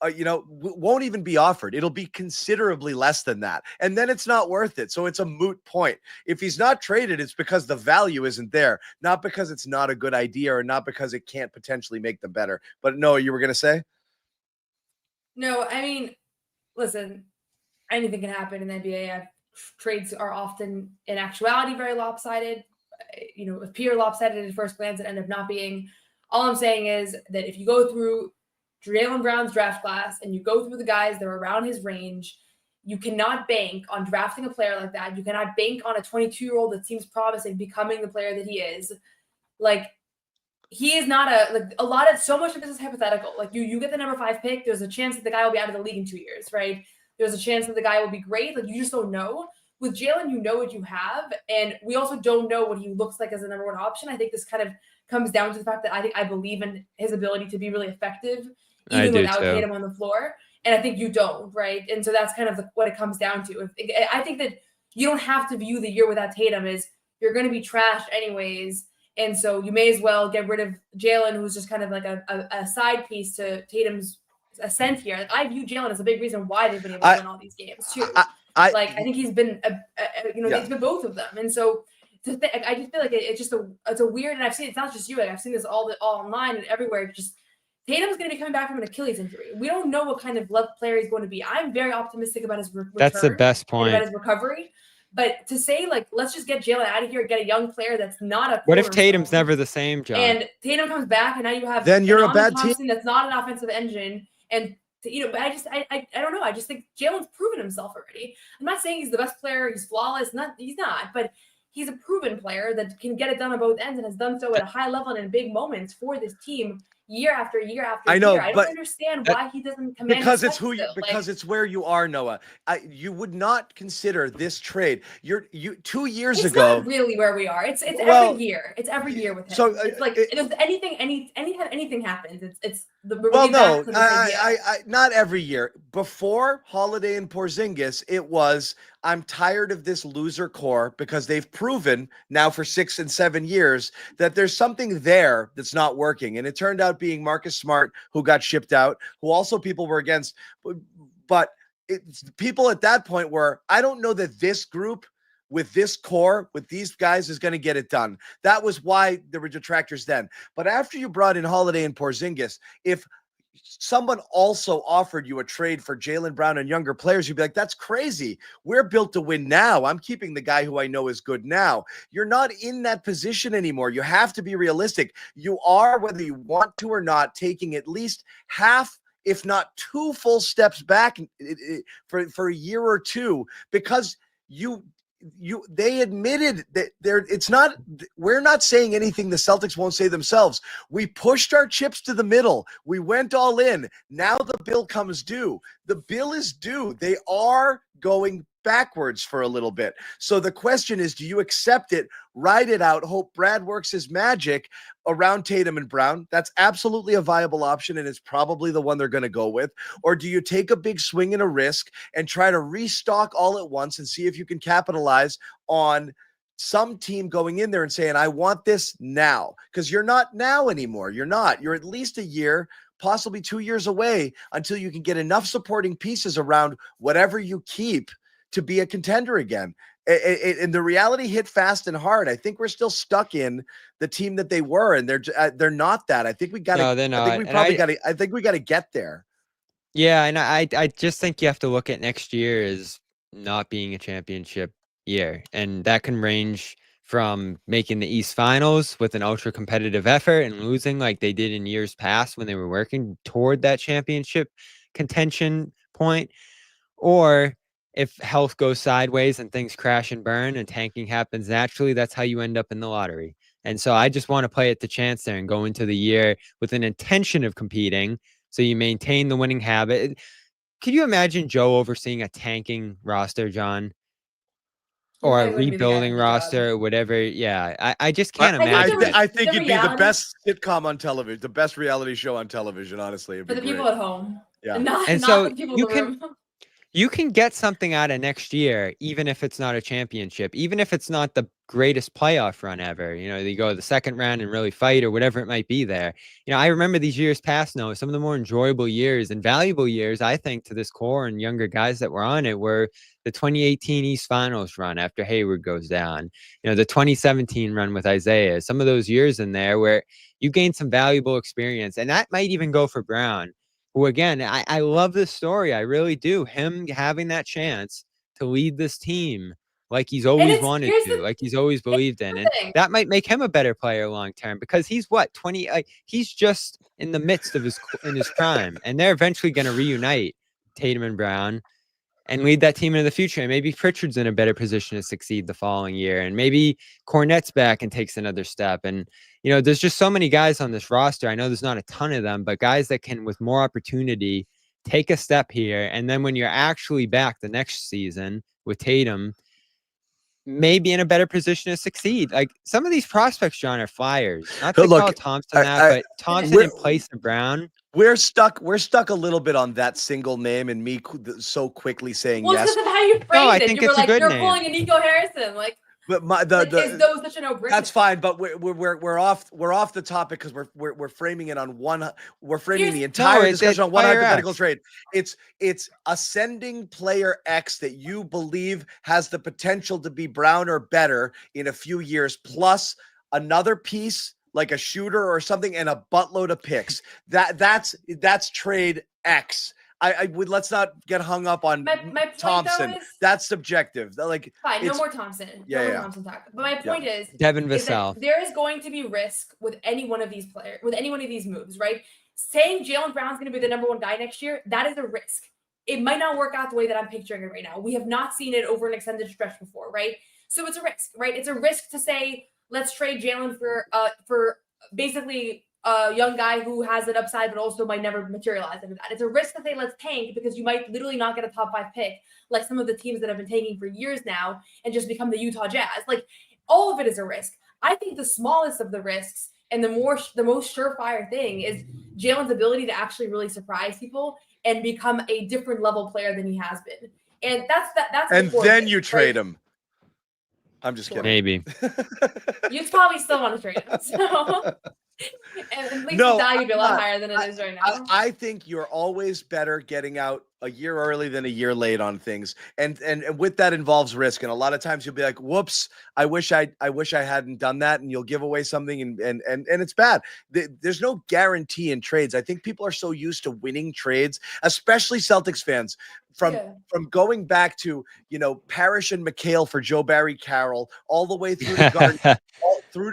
won't even be offered. It'll be considerably less than that. And then it's not worth it. So it's a moot point. If he's not traded, it's because the value isn't there, not because it's not a good idea or not because it can't potentially make them better. But Noah, you were going to say? No, I mean, listen, anything can happen in the NBA. Trades are often, in actuality, very lopsided. Appear lopsided at first glance and end up not being. All I'm saying is that if you go through Jaylen Brown's draft class and you go through the guys that are around his range, you cannot bank on drafting a player like that. You cannot bank on a 22-year-old that seems promising becoming the player that he is. Like, he is not so much of this is hypothetical. Like, you get the number 5 pick, there's a chance that the guy will be out of the league in 2 years, right? There's a chance that the guy will be great. Like, you just don't know. With Jaylen, you know what you have, and we also don't know what he looks like as a number 1 option. I think this kind of comes down to the fact that I believe in his ability to be really effective even without Tatum on the floor. And I think you don't, right? And so that's kind of what it comes down to. I think that you don't have to view the year without Tatum as you're going to be trashed anyways. And so you may as well get rid of Jaylen, who's just kind of like a side piece to Tatum's ascent here. Like, I view Jaylen as a big reason why they've been able to win all these games too. I think he's been, it's been both of them. And so I just feel like it's just it's a weird, and I've seen, it's not just you, like I've seen this all online and everywhere. Just Tatum's going to be coming back from an Achilles injury. We don't know what kind of player he's going to be. I'm very optimistic about his return. That's the best point. About his recovery. But to say, like, let's just get Jaylen out of here, get a young player that's not a. What if Tatum's never the same, John? And Tatum comes back, and now you have then you're a bad team. That's not an offensive engine, and but I don't know. I just think Jaylen's proven himself already. I'm not saying he's the best player. He's flawless. He's not, but he's a proven player that can get it done on both ends and has done so at a high level and in big moments for this team. Year after year after year. I don't understand why he doesn't command because it's it's where you are, Noah. You would not consider this trade. You 2 years ago. It's not really where we are. It's every year. It's every year with him. So it's like if anything happens, it's the not every year. Before Holiday and Porzingis, it was I'm tired of this loser core because they've proven now for 6 and 7 years that there's something there that's not working. And it turned out being Marcus Smart, who got shipped out, who also people were against. But people at that point were, I don't know that this group with this core, with these guys is going to get it done. That was why there were detractors then. But after you brought in Holiday and Porzingis, if someone also offered you a trade for Jaylen Brown and younger players, you'd be like, that's crazy. We're built to win now. I'm keeping the guy who I know is good now. You're not in that position anymore. You have to be realistic. You are, whether you want to or not, taking at least half, if not 2 full steps back for a year or two, because they admitted that we're not saying anything the Celtics won't say themselves. We pushed our chips to the middle. We went all in. Now the bill comes due. The bill is due. They are going backwards for a little bit. So the question is, do you accept it, ride it out, hope Brad works his magic around Tatum and Brown? That's absolutely a viable option, and it's probably the one they're going to go with. Or do you take a big swing and a risk and try to restock all at once and see if you can capitalize on some team going in there and saying, I want this now? Because you're not now anymore. You're not. You're at least a year, possibly 2 years away until you can get enough supporting pieces around whatever you keep to be a contender again. And the reality hit fast and hard. I think we're still stuck in the team that they were, and they're not that. I think we got to. No, they're not. I think we got to get there. Yeah, and I just think you have to look at next year as not being a championship year, and that can range from making the East Finals with an ultra competitive effort and losing like they did in years past when they were working toward that championship contention point, or if health goes sideways and things crash and burn and tanking happens naturally, that's how you end up in the lottery. And so I just want to play it to chance there and go into the year with an intention of competing, so you maintain the winning habit. Could you imagine Joe overseeing a tanking roster, John? Or a rebuilding roster, or whatever. Yeah, I just can't imagine. I think it'd be the best sitcom on television, the best reality show on television, honestly. For the people at home. Yeah. And not so the people in the room. You can get something out of next year, even if it's not a championship, even if it's not the greatest playoff run ever. You know, you go to the second round and really fight or whatever it might be there. You know, I remember these years past now, some of the more enjoyable years and valuable years, I think, to this core and younger guys that were on it were the 2018 East Finals run after Hayward goes down. You know, the 2017 run with Isaiah. Some of those years in there where you gained some valuable experience. And that might even go for Brown, who, again, I love this story. I really do. Him having that chance to lead this team like he's always wanted to, like he's always believed in. And that might make him a better player long term, because he's what, 20, he's just in the midst of his prime, and they're eventually going to reunite, Tatum and Brown, and lead that team into the future. And maybe Pritchard's in a better position to succeed the following year, and maybe Cornette's back and takes another step. And you know, there's just so many guys on this roster. I know there's not a ton of them, but guys that can, with more opportunity, take a step here. And then when you're actually back the next season with Tatum, maybe in a better position to succeed. Like some of these prospects, John, are flyers. Not to call Thompson but Thompson in place of Brown. We're stuck a little bit on that single name, and me so quickly saying yes. Well, it's because of how you framed it. I think it's a good name. You're pulling a Nico Harrison. Like, But is those such a no-brainer? that's fine, but we're off the topic because we're framing it on one. We're framing the entire discussion on one hypothetical trade. It's ascending player X that you believe has the potential to be Brown or better in a few years, plus another piece like a shooter or something and a buttload of picks. That's trade X. I would let's not get hung up on my Thompson. That's subjective. Like fine, no more Thompson. No more Thompson talk. But my point is Devin is that Vassell. there is going to be risk with any one of these players, with any one of these moves, right? Saying Jaylen Brown's going to be the number one guy next year, that is a risk. It might not work out the way that I'm picturing it right now. We have not seen it over an extended stretch before, right? So it's a risk, right? It's a risk to say, let's trade Jaylen for basically a young guy who has an upside, but also might never materialize into that. It's a risk to say, let's tank because you might literally not get a top 5 pick like some of the teams that have been tanking for years now and just become the Utah Jazz. Like all of it is a risk. I think the smallest of the risks and the most surefire thing is Jaylen's ability to actually really surprise people and become a different level player than he has been. And that's and then you trade him. I'm just kidding. Maybe. You'd probably still want to trade him. So and at least the value would be a lot higher than it is right now. I think you're always better getting out a year early than a year late on things. And with that involves risk. And a lot of times you'll be like, whoops, I wish I hadn't done that. And you'll give away something and it's bad. There's no guarantee in trades. I think people are so used to winning trades, especially Celtics fans. From going back to, Parrish and McHale for Joe Barry Carroll, all the way through to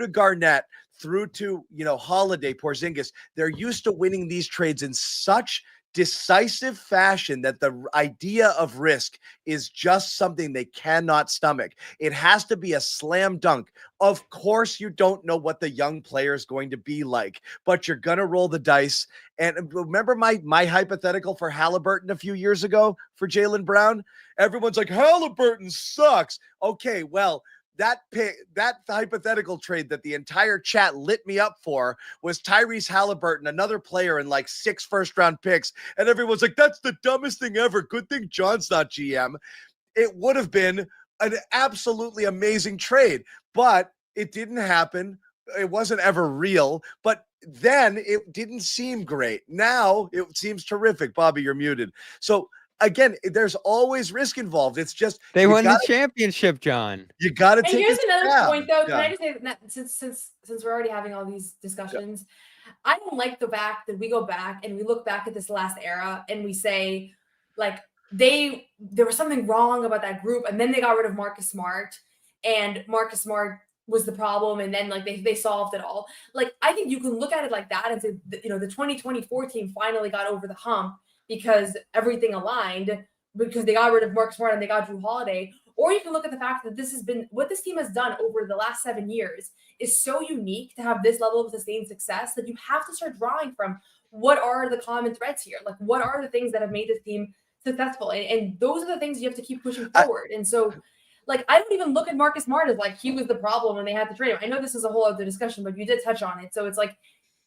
Garnett, through to, Holiday, Porzingis. They're used to winning these trades in such decisive fashion that the idea of risk is just something they cannot stomach. It has to be a slam dunk. Of course, you don't know what the young player is going to be like, but you're going to roll the dice. And remember my hypothetical for Halliburton a few years ago for Jaylen Brown? Everyone's like, Halliburton sucks. Okay, well, that hypothetical trade that the entire chat lit me up for was Tyrese Halliburton, another player in like 6 first-round picks. And everyone's like, that's the dumbest thing ever. Good thing John's not GM. It would have been an absolutely amazing trade, but it didn't happen. It wasn't ever real, but then it didn't seem great. Now it seems terrific. Bobby, you're muted. So again, there's always risk involved. It's just they won the championship, John. You got to take. And here's another point, though. Can I just say that since we're already having all these discussions, I don't like the fact that we go back and we look back at this last era and we say, like, there was something wrong about that group, and then they got rid of Marcus Smart, and Marcus Smart was the problem, and then like they solved it all. Like, I think you can look at it like that and say, the 2024 team finally got over the hump because everything aligned, because they got rid of Marcus Smart and they got Jrue Holiday. Or you can look at the fact that this has been what this team has done over the last 7 years is so unique to have this level of sustained success that you have to start drawing from what are the common threads here? Like, what are the things that have made this team successful? And those are the things you have to keep pushing forward. And so, like, I don't even look at Marcus Smart as like he was the problem when they had to trade him. I know this is a whole other discussion, but you did touch on it. So it's like,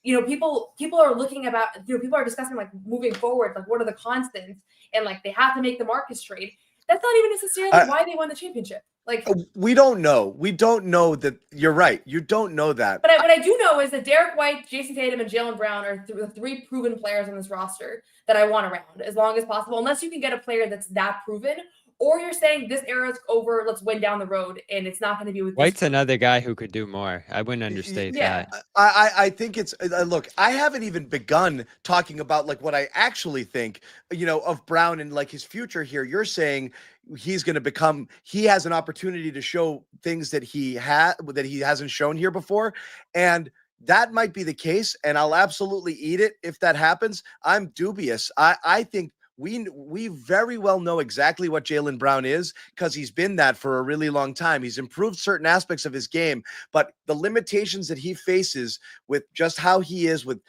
people are looking about, people are discussing like moving forward, like what are the constants, and like they have to make the Marcus trade. That's not even necessarily why they won the championship. Like, we don't know. We don't know that. You're right. You don't know that. But what I do know is that Derek White, Jason Tatum, and Jaylen Brown are the 3 proven players on this roster that I want around as long as possible, unless you can get a player that's that proven. Or you're saying this era is over, let's win down the road, and it's not going to be with White's another guy who could do more. I wouldn't understate that. I think it's look, I haven't even begun talking about like what I actually think, of Brown and like his future here. You're saying he's going to he has an opportunity to show things that he hasn't shown here before. And that might be the case. And I'll absolutely eat it if that happens. I'm dubious. I think we very well know exactly what Jaylen Brown is because he's been that for a really long time. He's improved certain aspects of his game, but the limitations that he faces with just how he is with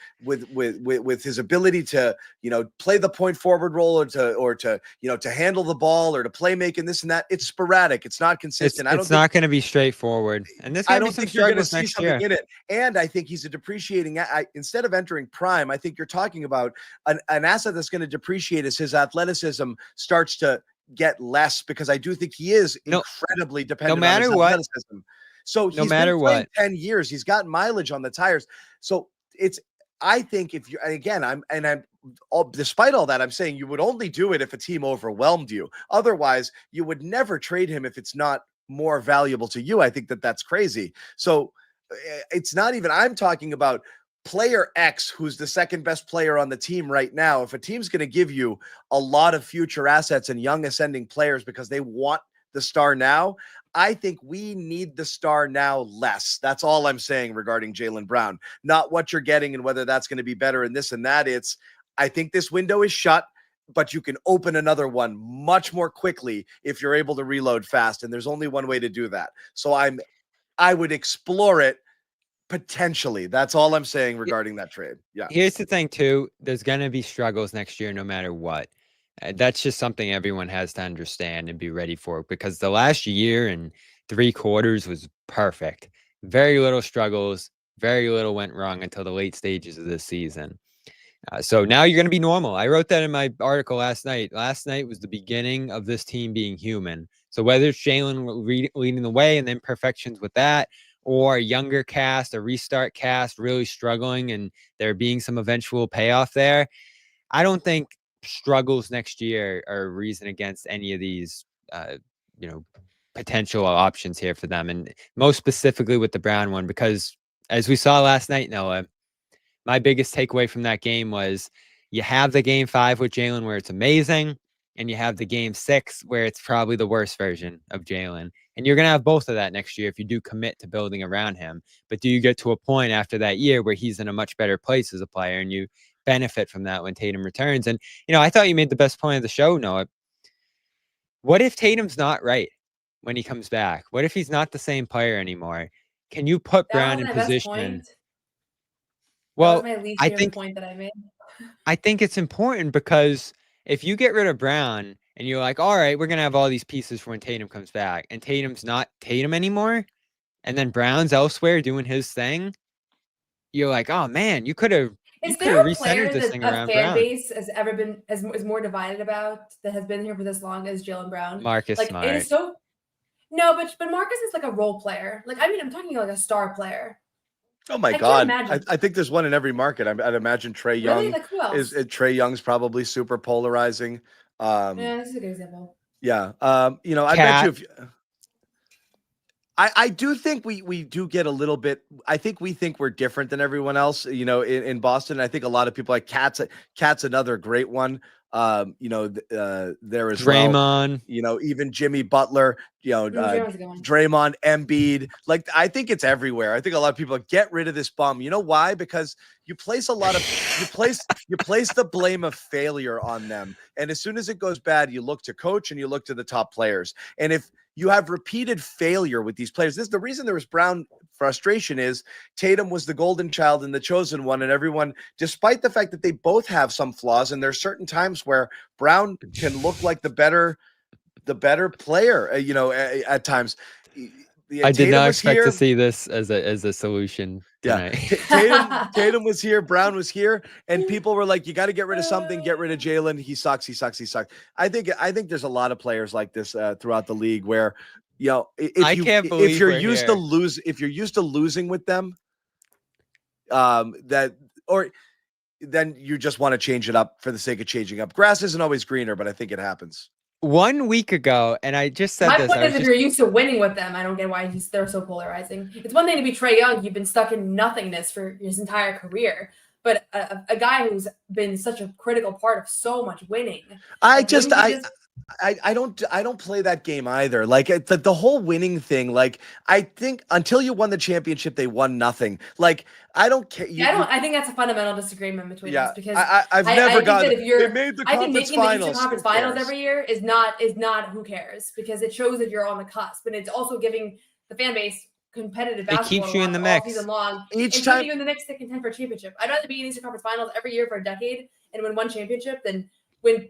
his ability to, play the point forward role or to handle the ball or to play making this and that, it's sporadic. It's not consistent. It's not going to be straightforward. And I don't think you're going to see something in it. And I think he's a depreciating, instead of entering prime, I think you're talking about an asset that's going to depreciate as his athleticism starts to get less because I do think he is No- incredibly no dependent on matter his what- athleticism. So no he's matter been playing what. 10 years. He's got mileage on the tires. So I think if you, and again, despite all that, I'm saying you would only do it if a team overwhelmed you. Otherwise, you would never trade him if it's not more valuable to you. I think that's crazy. So it's not even, I'm talking about player X, who's the second best player on the team right now. If a team's going to give you a lot of future assets and young ascending players because they want the star now, I think we need the star now less. That's all I'm saying regarding Jaylen Brown, not what you're getting and whether that's going to be better and this and that. I think this window is shut, but you can open another one much more quickly if you're able to reload fast. And there's only one way to do that. So I would explore it potentially. That's all I'm saying regarding that trade. Yeah. Here's the thing too. There's going to be struggles next year, no matter what. That's just something everyone has to understand and be ready for, because the last year and 3 quarters was perfect. Very little struggles, very little went wrong until the late stages of this season. So now you're going to be normal. I wrote that in my article last night. Last night was the beginning of this team being human. So whether it's Jaylen leading the way and the imperfections with that, or a younger cast, a restart cast really struggling and there being some eventual payoff there, I don't think struggles next year are a reason against any of these, potential options here for them. And most specifically with the Brown one, because as we saw last night, Noah, my biggest takeaway from that game was you have the game 5 with Jaylen where it's amazing, and you have the game 6 where it's probably the worst version of Jaylen. And you're going to have both of that next year if you do commit to building around him. But do you get to a point after that year where he's in a much better place as a player and you benefit from that when Tatum returns? And, I thought you made the best point of the show, Noah. What if Tatum's not right when he comes back? What if he's not the same player anymore? Can you put Brown in position? Well, that was my least I favorite think point that I made. I think it's important because if you get rid of Brown and you're like, all right, we're going to have all these pieces for when Tatum comes back, and Tatum's not Tatum anymore, and then Brown's elsewhere doing his thing, you're like, oh man, you could have recentered this thing around fan Brown. base has ever been is more divided about that has been here for this long as Jaylen Brown? Marcus Smart. It is so no, but Marcus is like a role player. I'm talking like a star player. Oh my God! I think there's one in every market. I'd imagine Trae Young really? Like who else? Trae Young's probably super polarizing. Yeah, this is a good example. Yeah. I bet you. I do think we do get a little bit. I think we think we're different than everyone else. In Boston, I think a lot of people like Cat's another great one. There as Draymond, well. Even Jimmy Butler, Draymond, Embiid. Like, I think it's everywhere. I think a lot of people get rid of this bum. You know why? Because you place the blame of failure on them. And as soon as it goes bad, you look to coach and you look to the top players. And if you have repeated failure with these players, this is the reason there was Brown frustration is Tatum was the golden child and the chosen one, and everyone, despite the fact that they both have some flaws, and there's certain times where Brown can look like the better player, at times. I did not expect to see this as a solution tonight. Yeah. Tatum was here, Brown was here, and people were like, you got to get rid of something, get rid of Jaylen. He sucks. I think there's a lot of players like this throughout the league where, if you're used to losing with them, then you just want to change it up for the sake of changing up. Grass isn't always greener, but I think it happens. 1 week ago, and I just said this. My point is, if you're used to winning with them, I don't get why they're so polarizing. It's one thing to be Trae Young. You've been stuck in nothingness for his entire career. But a guy who's been such a critical part of so much winning. I don't play that game either. Like the whole winning thing. Like, I think until you won the championship, they won nothing. Like, I don't care. I think that's a fundamental disagreement between us because I've never got. They made the conference making finals. the Eastern Conference Finals every year is not who cares, because it shows that you're on the cusp, and it's also giving the fan base competitive basketball. It keeps you in the mix all season long. Each time you in the mix to contend for a championship. I'd rather be in Eastern Conference Finals every year for a decade and win one championship than win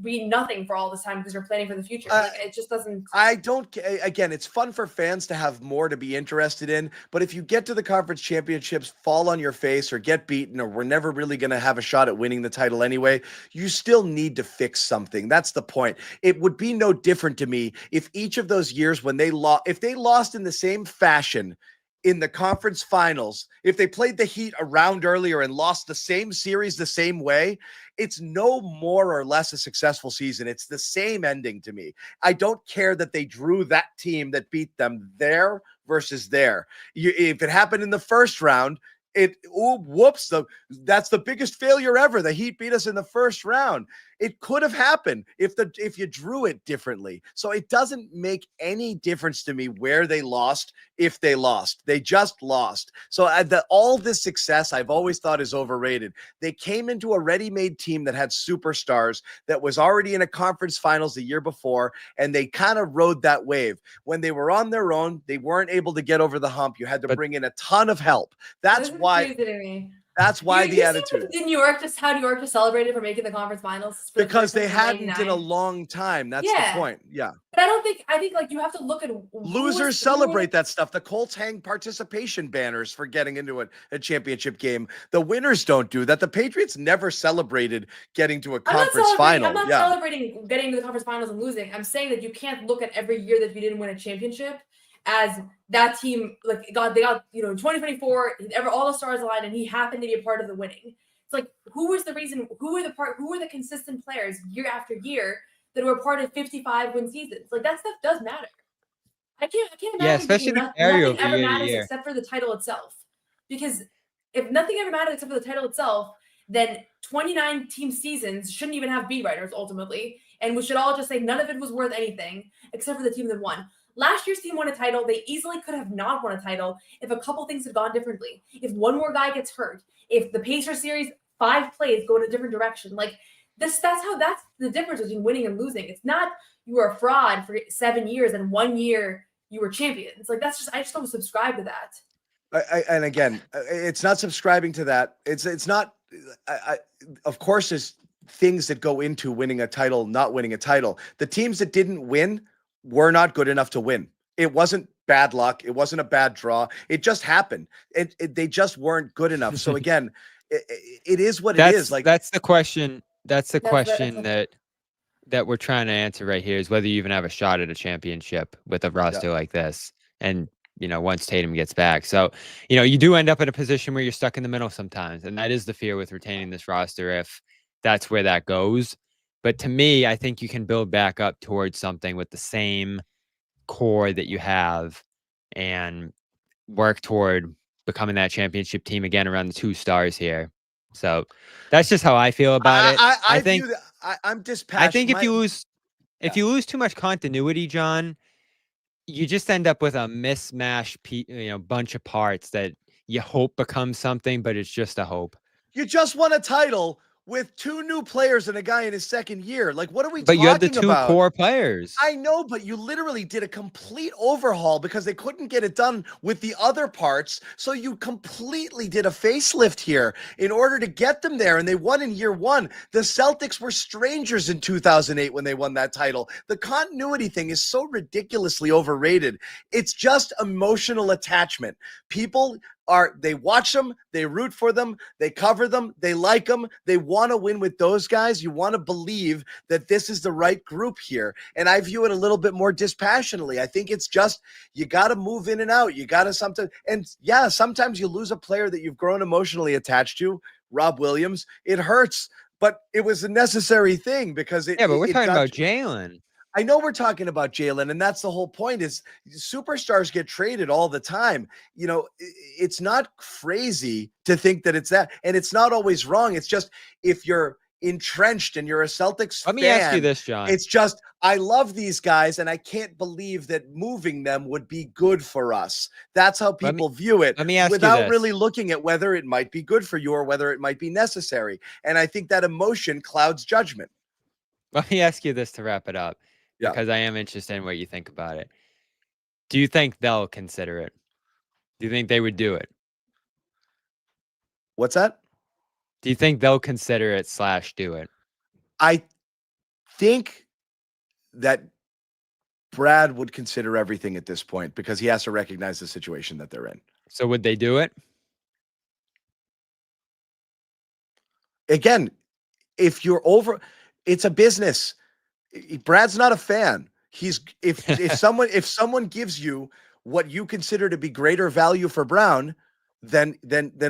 be nothing for all this time because you're planning for the future. Like, it just doesn't. I don't. Again, it's fun for fans to have more to be interested in. But if you get to the conference championships, fall on your face, or get beaten, or we're never really going to have a shot at winning the title anyway, you still need to fix something. That's the point. It would be no different to me if each of those years when they lost, if they lost in the same fashion in the conference finals, if they played the Heat a round earlier and lost the same series the same way, it's no more or less a successful season. It's the same ending to me. I don't care that they drew that team that beat them there versus there. If it happened in the first round, that's the biggest failure ever. The Heat beat us in the first round. It could have happened if you drew it differently. So it doesn't make any difference to me where they lost. If they lost, they just lost. So all this success I've always thought is overrated. They came into a ready-made team that had superstars that was already in a conference finals the year before, and they kind of rode that wave. When they were on their own, they weren't able to get over the hump. You had to bring in a ton of help. That's why the attitude. Did New York how New York just celebrated for making the conference finals? Because they hadn't in a long time. That's the point. Yeah. But I think like you have to look at losers celebrate that stuff. The Colts hang participation banners for getting into a championship game. The winners don't do that. The Patriots never celebrated getting to a conference final. I'm not celebrating getting to the conference finals and losing. I'm saying that you can't look at every year that you didn't win a championship as that team, like they got 2024, all the stars aligned, and he happened to be a part of the winning. It's like, who was the reason? Who were the consistent players year after year that were part of 55 win seasons? Like, that stuff does matter. I can't imagine. Yeah, especially nothing ever matters except for the title itself. Because if nothing ever matters except for the title itself, then 29 team seasons shouldn't even have beat writers ultimately, and we should all just say none of it was worth anything except for the team that won. Last year's team won a title. They easily could have not won a title if a couple things had gone differently. If one more guy gets hurt, if the Pacers series 5 plays go in a different direction, like that's the difference between winning and losing. It's not you were a fraud for 7 years and 1 year you were champion. It's like I just don't subscribe to that. And again, it's not subscribing to that. It's not. Of course, there's things that go into winning a title, not winning a title. The teams that didn't win were not good enough to win. It wasn't bad luck. It wasn't a bad draw. It just happened. They just weren't good enough. So again, it is what it is. Like, that's the question. That's the question that we're trying to answer right here, is whether you even have a shot at a championship with a roster like this. And once Tatum gets back. So, you do end up in a position where you're stuck in the middle sometimes. And that is the fear with retaining this roster, if that's where that goes. But to me, I think you can build back up towards something with the same core that you have and work toward becoming that championship team again around the 2 stars here. So that's just how I feel about it. I think I'm dispassionate. I think if you lose too much continuity, John, you just end up with a mismatched, bunch of parts that you hope becomes something, but it's just a hope. You just won a title with 2 new players and a guy in his second year. Like, what are we talking about? But you had the 2 core players. I know, but you literally did a complete overhaul because they couldn't get it done with the other parts. So you completely did a facelift here in order to get them there. And they won in year 1. The Celtics were strangers in 2008 when they won that title. The continuity thing is so ridiculously overrated. It's just emotional attachment. People they watch them, they root for them, they cover them, they like them, they want to win with those guys. You want to believe that this is the right group here. And I view it a little bit more dispassionately. I think it's just, you got to move in and out. You got to sometimes you lose a player that you've grown emotionally attached to. Rob Williams, it hurts, but it was a necessary thing because but we're talking about Jaylen. I know we're talking about Jaylen, and that's the whole point, is superstars get traded all the time. It's not crazy to think that it's that, and it's not always wrong. It's just, if you're entrenched and you're a Celtics fan. Let me ask you this, John. It's just, I love these guys, and I can't believe that moving them would be good for us. That's how people view it, without really looking at whether it might be good for you or whether it might be necessary. And I think that emotion clouds judgment. Let me ask you this to wrap it up. Because I am interested in what you think about it. Do you think they'll consider it? Do you think they would do it? What's that? Do you think they'll consider it / do it? I think that Brad would consider everything at this point because he has to recognize the situation that they're in. So would they do it? Again, if you're over, it's a business. Brad's not a fan. If someone gives you what you consider to be greater value for Brown than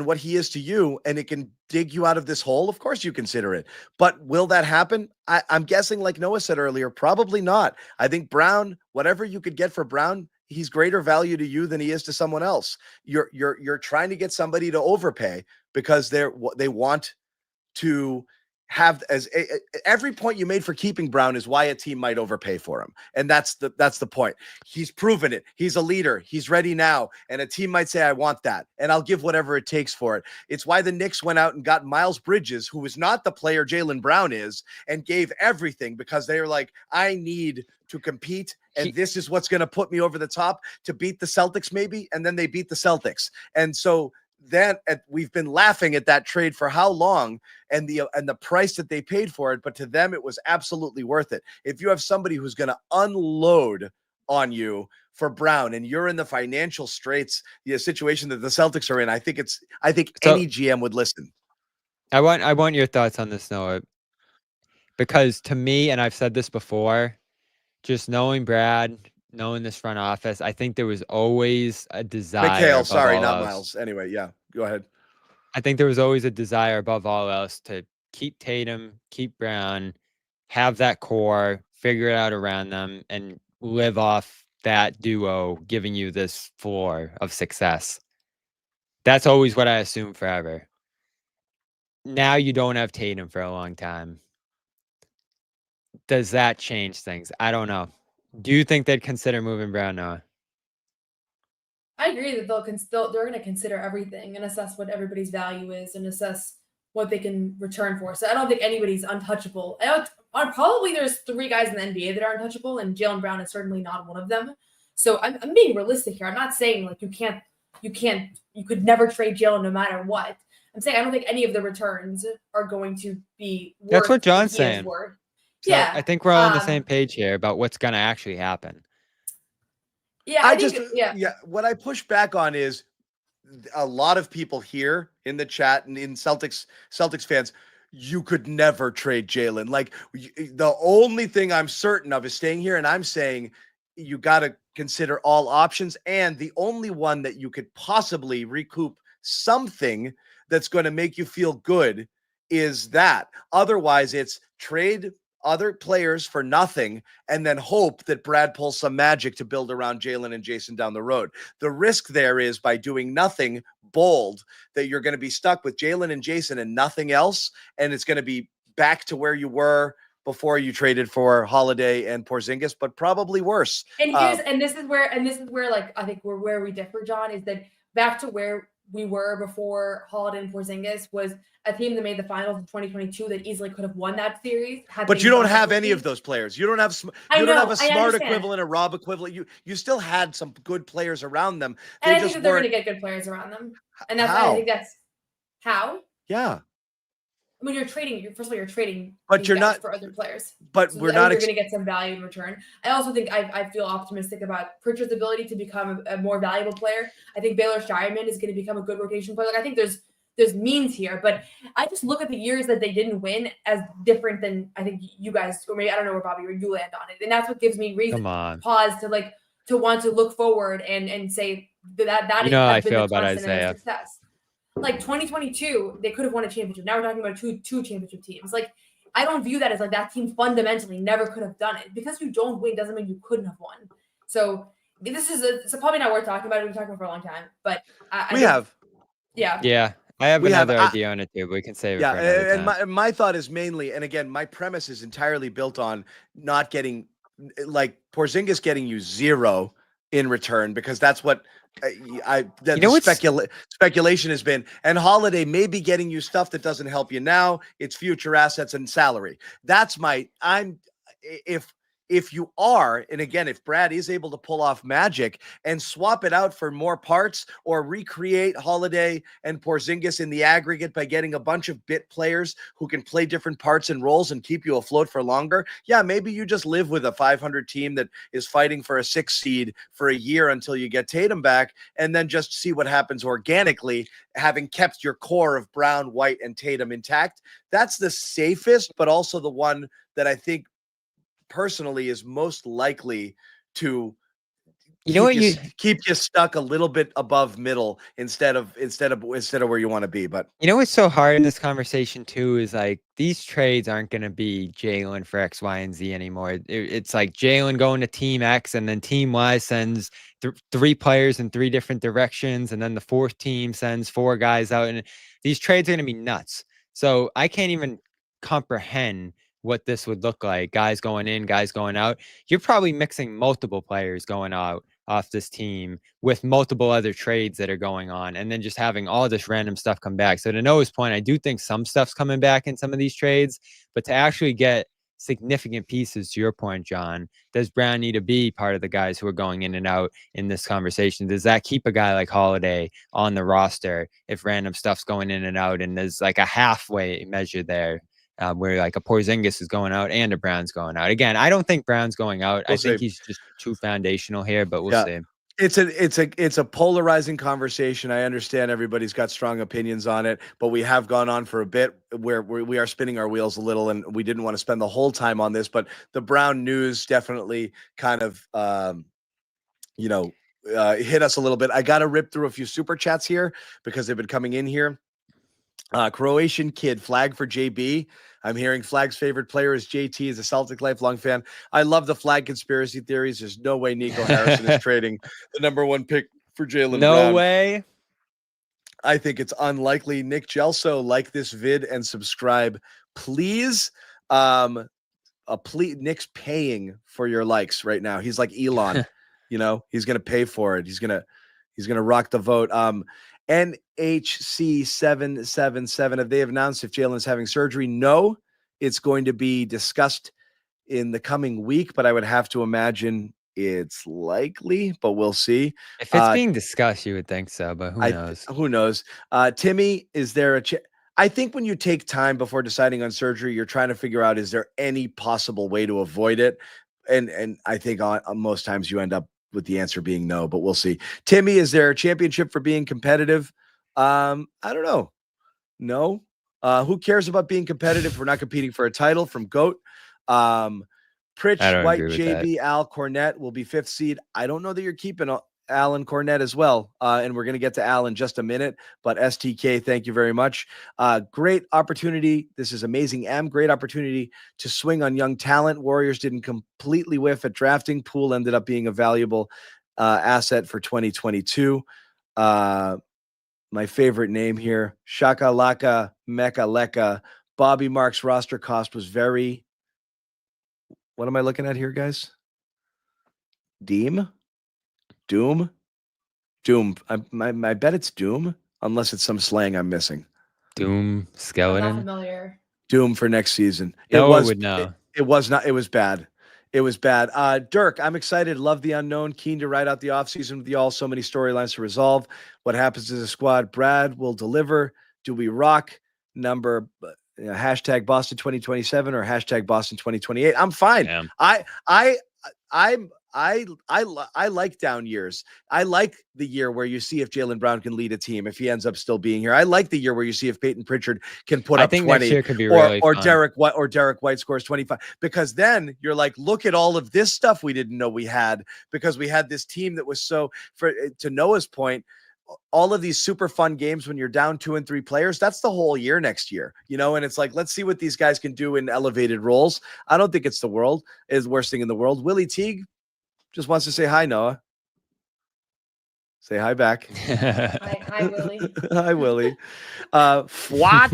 what he is to you, and it can dig you out of this hole, of course you consider it. But will that happen? I'm guessing, like Noah said earlier, probably not. I think Brown, whatever you could get for Brown, he's greater value to you than he is to someone else. You're trying to get somebody to overpay because they want to have every point you made for keeping Brown is why a team might overpay for him. And that's the point. He's proven it. He's a leader. He's ready now. And a team might say, I want that. And I'll give whatever it takes for it. It's why the Knicks went out and got Miles Bridges, who is not the player Jaylen Brown is, and gave everything because they were like, I need to compete. And this is what's going to put me over the top to beat the Celtics maybe. And then they beat the Celtics. And so then we've been laughing at that trade for how long and the price that they paid for it, but to them it was absolutely worth it. If you have somebody who's going to unload on you for Brown and you're in the financial straits, the situation that the Celtics are in, I think any GM would listen. I want your thoughts on this, Noah, because to me, and I've said this before, just knowing Brad, knowing this front office, I think there was always a desire. Mikhail, sorry, not else. Miles. Anyway, yeah, go ahead. I think there was always a desire above all else to keep Tatum, keep Brown, have that core, figure it out around them, and live off that duo giving you this floor of success. That's always what I assumed forever. Now you don't have Tatum for a long time. Does that change things? I don't know. Do you think they'd consider moving Brown now? I agree that they're going to consider everything and assess what everybody's value is and assess what they can return for. So I don't think anybody's untouchable. Probably there's 3 guys in the NBA that are untouchable, and Jaylen Brown is certainly not one of them. So I'm being realistic here. I'm not saying like you could never trade Jaylen no matter what. I'm saying I don't think any of the returns are going to be worth That's what John's saying. So yeah, I think we're all on the same page here about what's going to actually happen. Yeah, I think, what I push back on is a lot of people here in the chat and in Celtics fans, you could never trade Jaylen. Like the only thing I'm certain of is staying here. And I'm saying you got to consider all options. And the only one that you could possibly recoup something that's going to make you feel good is that. Otherwise it's trade other players for nothing and then hope that Brad pulls some magic to build around Jaylen and Jason down the road. The risk there is by doing nothing bold that you're going to be stuck with Jaylen and Jason and nothing else. And it's going to be back to where you were before you traded for Holiday and Porzingis, but probably worse. And this is where like, I think where we differ, John, is that back to where we were before Holiday and Porzingis was a team that made the finals in 2022 that easily could have won that series. But you don't have any of those players. You don't have a Smart equivalent, a Rob equivalent. You still had some good players around them. And I think that they're going to get good players around them. And that's I think that's how. Yeah. I mean, you're trading. First of all, you're trading, but you're not for other players. But so we're not. You're going to get some value in return. I also think I feel optimistic about Pritchard's ability to become a more valuable player. I think Baylor Shireman is going to become a good rotation player. Like I think there's means here, but I just look at the years that they didn't win as different than I think you guys, or maybe I don't know where Bobby or you land on it, and that's what gives me reason pause to want to look forward and say that you know how I feel about Isaiah. Success. Like 2022, they could have won a championship. Now we're talking about two championship teams. Like, I don't view that as like that team fundamentally never could have done it. Because you don't win doesn't mean you couldn't have won. So this is it's probably not worth talking about. We've been talking for a long time, but Yeah. I have another idea on it too, but we can save it for another time. And my thought is mainly, and again, my premise is entirely built on not getting like Porzingis getting you 0 in return, because that's what speculation has been. And Holiday may be getting you stuff that doesn't help you now. It's future assets and salary. That's if if you are, and again, if Brad is able to pull off magic and swap it out for more parts or recreate Holiday and Porzingis in the aggregate by getting a bunch of bit players who can play different parts and roles and keep you afloat for longer, yeah, maybe you just live with a 500 team that is fighting for a 6 seed for a year until you get Tatum back, and then just see what happens organically, having kept your core of Brown, White, and Tatum intact. That's the safest, but also the one that I think personally is most likely to keep you stuck a little bit above middle instead of where you want to be. But what's so hard in this conversation too is like these trades aren't going to be Jaylen for X, Y, and Z anymore. It's like Jaylen going to team X, and then team Y sends 3 players in 3 different directions, and then the 4th team sends 4 guys out, and these trades are going to be nuts. So I can't even comprehend what this would look like. Guys going in, guys going out. You're probably mixing multiple players going out off this team with multiple other trades that are going on, and then just having all this random stuff come back. So to Noah's point, I do think some stuff's coming back in some of these trades, but to actually get significant pieces, to your point, John, does Brown need to be part of the guys who are going in and out in this conversation? Does that keep a guy like Holiday on the roster if random stuff's going in and out, and there's like a halfway measure there? Where like a Porzingis is going out and a Brown's going out. Again, I don't think Brown's going out. I think he's just too foundational here, but we'll see. It's a polarizing conversation. I understand everybody's got strong opinions on it, but we have gone on for a bit where we are spinning our wheels a little, and we didn't want to spend the whole time on this, but the Brown news definitely kind of, hit us a little bit. I got to rip through a few super chats here because they've been coming in here. Croatian kid flag for JB. I'm hearing Flag's favorite player is JT, is a Celtic lifelong fan. I love the Flag conspiracy theories. There's no way Nico Harrison is trading the number 1 pick for Jaylen Brown. No way. I think it's unlikely. Nick Gelso, like this vid and subscribe, please. Nick's paying for your likes right now. He's like Elon, he's gonna pay for it. He's gonna rock the vote. NHC777, have they announced if Jaylen is having surgery? No, it's going to be discussed in the coming week, but I would have to imagine it's likely, but we'll see. If it's being discussed, you would think so, but who knows? Who knows? Timmy, is there I think when you take time before deciding on surgery, you're trying to figure out, is there any possible way to avoid it? And I think on most times you end up with the answer being no, but we'll see. Timmy, is there a championship for being competitive? I don't know. No. Who cares about being competitive if we're not competing for a title? From GOAT. Pritch, White, JB, Al, Cornette will be 5th seed. I don't know that you're keeping Al and Cornette as well. And we're going to get to Al in just a minute, but STK, thank you very much. Great opportunity. This is amazing. Great opportunity to swing on young talent. Warriors didn't completely whiff at drafting. Poole ended up being a valuable asset for 2022. My favorite name here, Shaka Laka Mecca Leka. Bobby Marks roster cost was very, what am I looking at here, guys? Doom. I bet it's Doom, unless it's some slang I'm missing. Doom skeleton. I'm not familiar. Doom for next season. Would know. It was not. It was bad. It was bad. Dirk, I'm excited. Love the unknown. Keen to ride out the offseason with y'all. So many storylines to resolve. What happens to the squad? Brad will deliver. Do we rock number hashtag Boston 2027 or hashtag Boston 2028? I'm fine. Damn. I like down years. I like the year where you see if Jaylen Brown can lead a team, if he ends up still being here. I like the year where you see if Peyton Pritchard can put up 20, next year could be really or fun. Derek White scores 25, because then you're like, look at all of this stuff we didn't know we had, because we had this team that was to Noah's point, all of these super fun games when you're down 2 and 3 players, that's the whole year next year, and it's like, let's see what these guys can do in elevated roles. I don't think it's the worst thing in the world. Willie Teague just wants to say hi, Noah. Say hi back. Hi, Willie. Hi, Willie. What?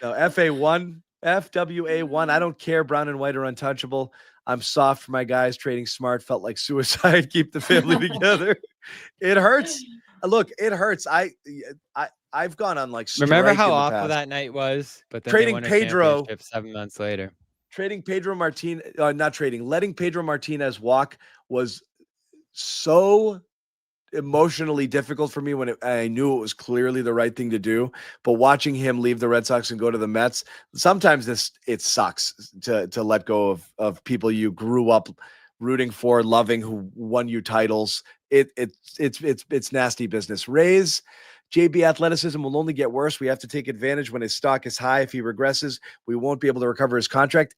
No, FA1, FWA1. I don't care. Brown and White are untouchable. I'm soft for my guys. Trading smart felt like suicide. Keep the family together. It hurts. Look, it hurts. I've gone on like remember how awful that night was, but then trading they won a Pedro championship 7 months later. letting Pedro Martinez walk was so emotionally difficult for me when I knew it was clearly the right thing to do. But watching him leave the Red Sox and go to the Mets, sometimes it sucks to let go of people you grew up rooting for, loving, who won you titles. It's nasty business. Rays, JB athleticism will only get worse. We have to take advantage when his stock is high. If he regresses, we won't be able to recover his contract.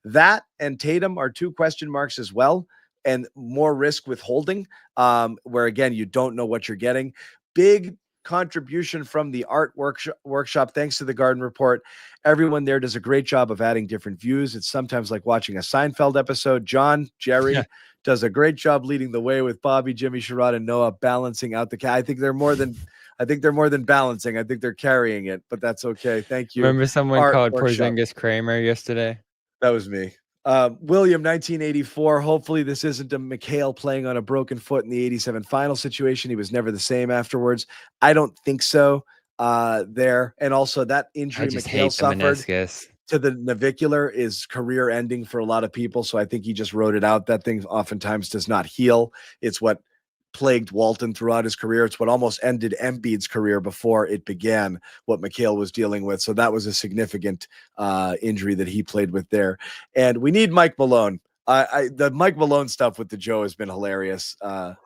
That and Tatum are two question marks as well, and more risk withholding, where again, you don't know what you're getting. Big contribution from the art workshop. Thanks to the Garden Report. Everyone there does a great job of adding different views. It's sometimes like watching a Seinfeld episode. John, Jerry does a great job leading the way with Bobby, Jimmy, Sherrod, and Noah balancing out the I think they're more than balancing. I think they're carrying it, but that's okay. Thank you. Remember someone Art called workshop. Porzingis Kramer yesterday? That was me. William, 1984. Hopefully this isn't a McHale playing on a broken foot in the 87 final situation. He was never the same afterwards. I don't think so there. And also that injury McHale suffered meniscus to the navicular is career ending for a lot of people. So I think he just wrote it out. That thing oftentimes does not heal. It's what plagued Walton throughout his career. It's what almost ended Embiid's career before it began, what McHale was dealing with. So that was a significant injury that he played with there. And we need Mike Malone. The Mike Malone stuff with the Joe has been hilarious.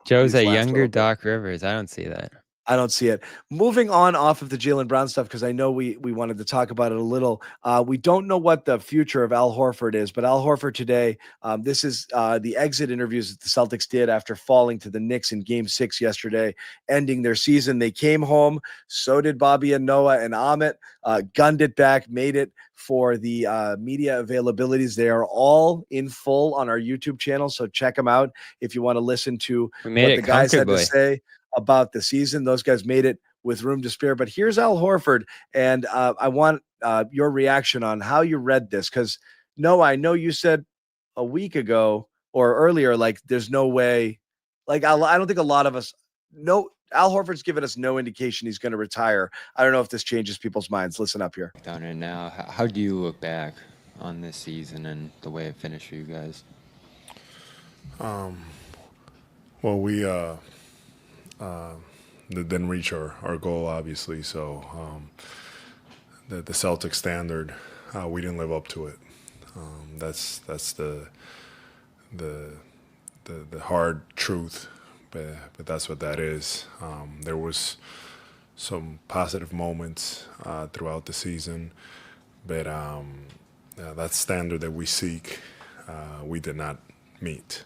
Joe's a younger Doc Rivers. I don't see that. I don't see it. Moving on off of the Jaylen Brown stuff, because I know we wanted to talk about it a little. We don't know what the future of Al Horford is, but Al Horford today, this is the exit interviews that the Celtics did after falling to the Knicks in Game 6 yesterday, ending their season. They came home. So did Bobby and Noah and Amit. Gunned it back, made it for the media availabilities. They are all in full on our YouTube channel, so check them out if you want to listen to what the guys had to say about the season. Those guys made it with room to spare. But here's Al Horford, and I want your reaction on how you read this, because Noah, I know you said a week ago or earlier, like there's no way, like I don't think a lot of us know. Al Horford's given us no indication he's going to retire. I don't know if this changes people's minds. Listen up here. Down it now. How do you look back on this season and the way it finished for you guys? Well, we didn't reach our goal, obviously. So the Celtic standard, we didn't live up to it. That's the hard truth, but that's what that is. There was some positive moments throughout the season, but that standard that we seek, we did not meet.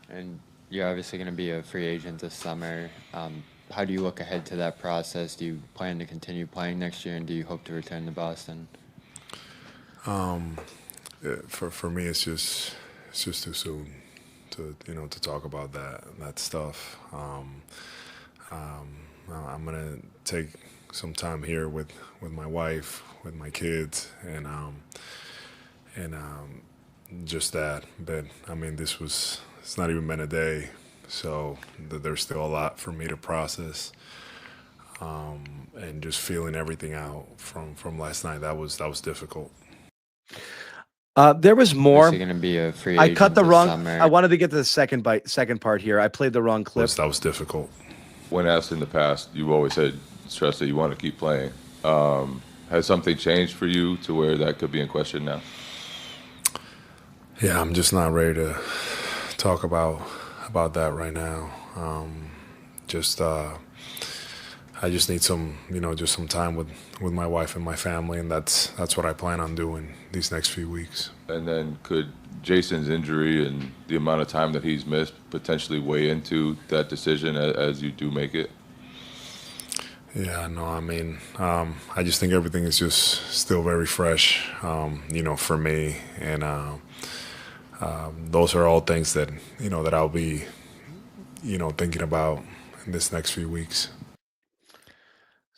And you're obviously going to be a free agent this summer. How do you look ahead to that process? Do you plan to continue playing next year, and do you hope to return to Boston? For me, it's just too soon to talk about that stuff. I'm gonna take some time here with my wife, with my kids, and just that. But I mean, it's not even been a day, so there's still a lot for me to process. And just feeling everything out from last night, that was difficult. There was more. Going to be a free I cut the wrong. Summer. I wanted to get to the second part here. I played the wrong clip. That was difficult. When asked in the past, you've always stressed that you want to keep playing. Has something changed for you to where that could be in question now? Yeah, I'm just not ready to talk about that right now. I just need some time with my wife and my family, and that's what I plan on doing these next few weeks. And then could Jason's injury and the amount of time that he's missed potentially weigh into that decision as you do make it? Yeah, no, I mean, I just think everything is just still very fresh, for me, and those are all things that that I'll be thinking about in this next few weeks.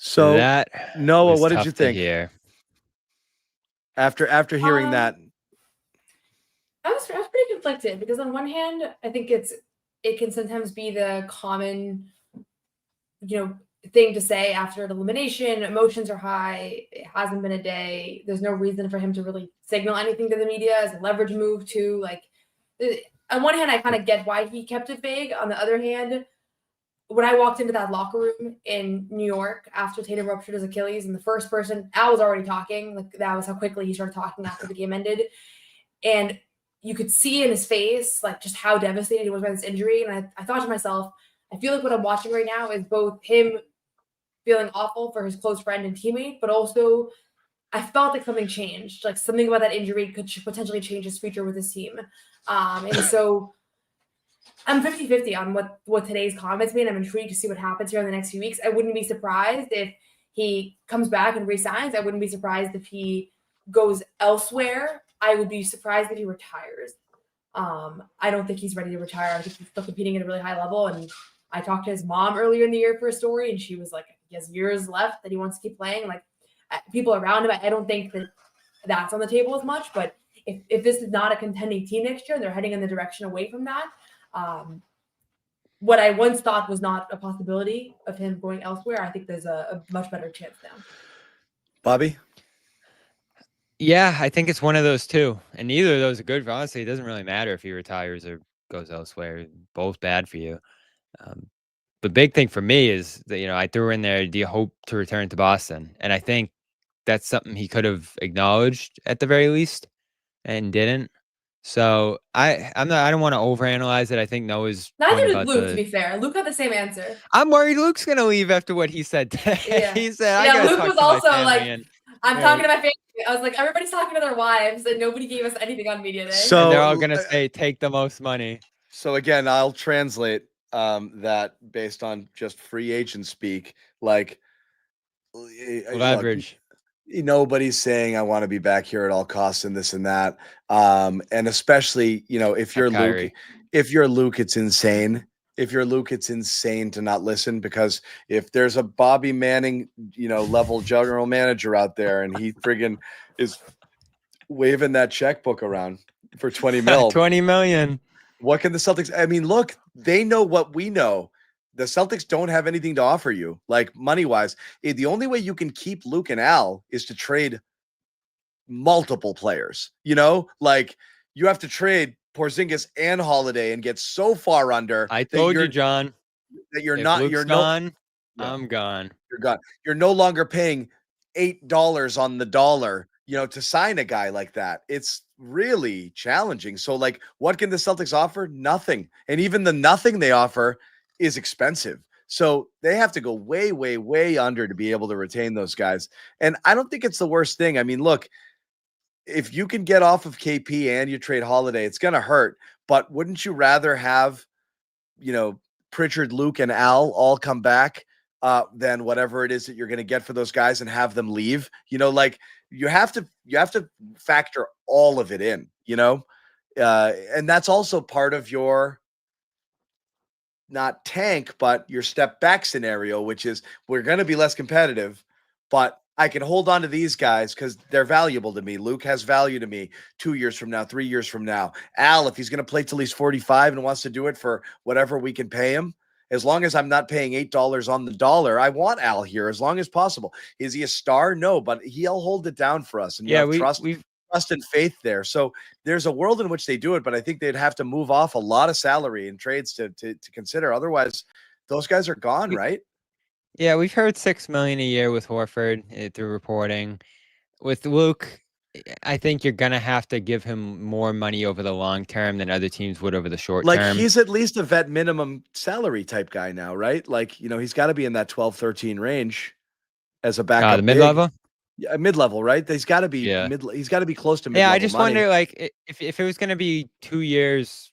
So that Noah, what did you think after hearing that? I was pretty conflicted, because on one hand, I think it can sometimes be the common, thing to say after an elimination. Emotions are high. It hasn't been a day. There's no reason for him to really signal anything to the media as a leverage move too. Like, on one hand, I kind of get why he kept it vague. On the other hand, when I walked into that locker room in New York after Tatum ruptured his Achilles, and the first person, Al was already talking. Like, that was how quickly he started talking after the game ended. And you could see in his face, like, just how devastated he was by this injury. And I thought to myself, I feel like what I'm watching right now is both him feeling awful for his close friend and teammate, but also I felt like something changed. Like, something about that injury could potentially change his future with his team. And so I'm 50-50 on what today's comments mean. I'm intrigued to see what happens here in the next few weeks. I wouldn't be surprised if he comes back and resigns. I wouldn't be surprised if he goes elsewhere. I would be surprised if he retires. I don't think he's ready to retire. I think he's still competing at a really high level. And I talked to his mom earlier in the year for a story, and she was like, he has years left that he wants to keep playing. Like, people around him, I don't think that that's on the table as much. But if this is not a contending team next year and they're heading in the direction away from that, what I once thought was not a possibility of him going elsewhere, I think there's a much better chance now. Bobby? Yeah, I think it's one of those two. And neither of those are good. Honestly, it doesn't really matter if he retires or goes elsewhere. Both bad for you. The big thing for me is that, I threw in there, do you hope to return to Boston? And I think that's something he could have acknowledged at the very least and didn't. So I don't want to overanalyze it. I think Noah's neither did Luke, to be fair. Luke had the same answer. I'm worried Luke's gonna leave after what he said today. Yeah. He said, I gotta Luke talk was to my also family like, and, I'm talking to my family. I was like, everybody's talking to their wives, and nobody gave us anything on media day. So and they're all gonna say, take the most money. So again, I'll translate that based on just free agent speak. Like, Leverage. Nobody's saying I want to be back here at all costs and this and that. And especially, if you're Luke, it's insane. If you're Luke, it's insane to not listen, because if there's a Bobby Manning, level general manager out there and he friggin' is waving that checkbook around for 20 mil, 20 million. What can the Celtics? I mean, look, they know what we know. The Celtics don't have anything to offer you, like money-wise. The only way you can keep Luke and Al is to trade multiple players. Like, you have to trade Porzingis and Holiday and get so far under. I told you, John, that you're if not. Luke's You're gone. No, I'm gone. You're gone. You're no longer paying $8 on the dollar, to sign a guy like that. It's really challenging. So, like, what can the Celtics offer? Nothing. And even the nothing they offer is expensive. So they have to go way, way, way under to be able to retain those guys. And I don't think it's the worst thing. I mean, look, if you can get off of KP and you trade Holiday, it's going to hurt. But wouldn't you rather have, Pritchard, Luke, and Al all come back than whatever it is that you're going to get for those guys and have them leave? Like, you have to factor all of it in, and that's also part of your not tank, but your step back scenario, which is we're going to be less competitive, but I can hold on to these guys because they're valuable to me. Luke has value to me 2 years from now, 3 years from now. Al, if he's going to play till he's 45 and wants to do it for whatever we can pay him, as long as I'm not paying $8 on the dollar, I want Al here as long as possible. Is he a star? No, but he'll hold it down for us. And you have trust and faith there. So there's a world in which they do it, but I think they'd have to move off a lot of salary and trades to consider. Otherwise, those guys are gone, right? Yeah, we've heard $6 million a year with Horford through reporting. With Luke, I think you're gonna have to give him more money over the long term than other teams would over the short term. Like, he's at least a vet minimum salary type guy now, right? Like, he's got to be in that 12-13 range as a backup. The mid-level? Yeah, mid-level, right? He's got to be he's got to be close to mid-level. Yeah, I just money. wonder, like, if it was going to be 2 years,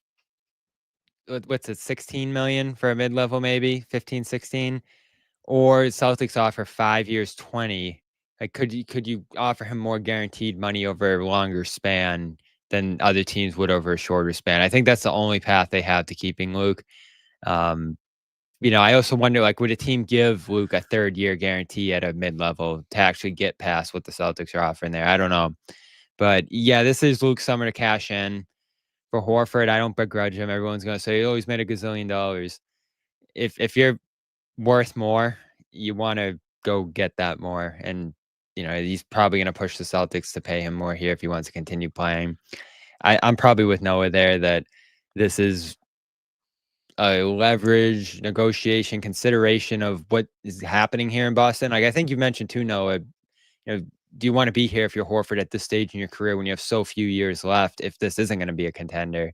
what's it, 16 million for a mid-level, maybe 15, 16, or Celtics offer 5 years, 20. Like, could you offer him more guaranteed money over a longer span than other teams would over a shorter span? I think that's the only path they have to keeping Luke. I also wonder, like, would a team give Luke a 3rd-year guarantee at a mid-level to actually get past what the Celtics are offering there? I don't know. But, yeah, this is Luke's summer to cash in. For Horford, I don't begrudge him. Everyone's going to say, oh, he's made $1 gazillion. If you're worth more you want to go get that more. And, he's probably going to push the Celtics to pay him more here if he wants to continue playing. I'm probably with Noah there that this is a leverage negotiation consideration of what is happening here in Boston. Like I think you mentioned too, Noah, do you want to be here if you're Horford at this stage in your career when you have so few years left, if this isn't going to be a contender?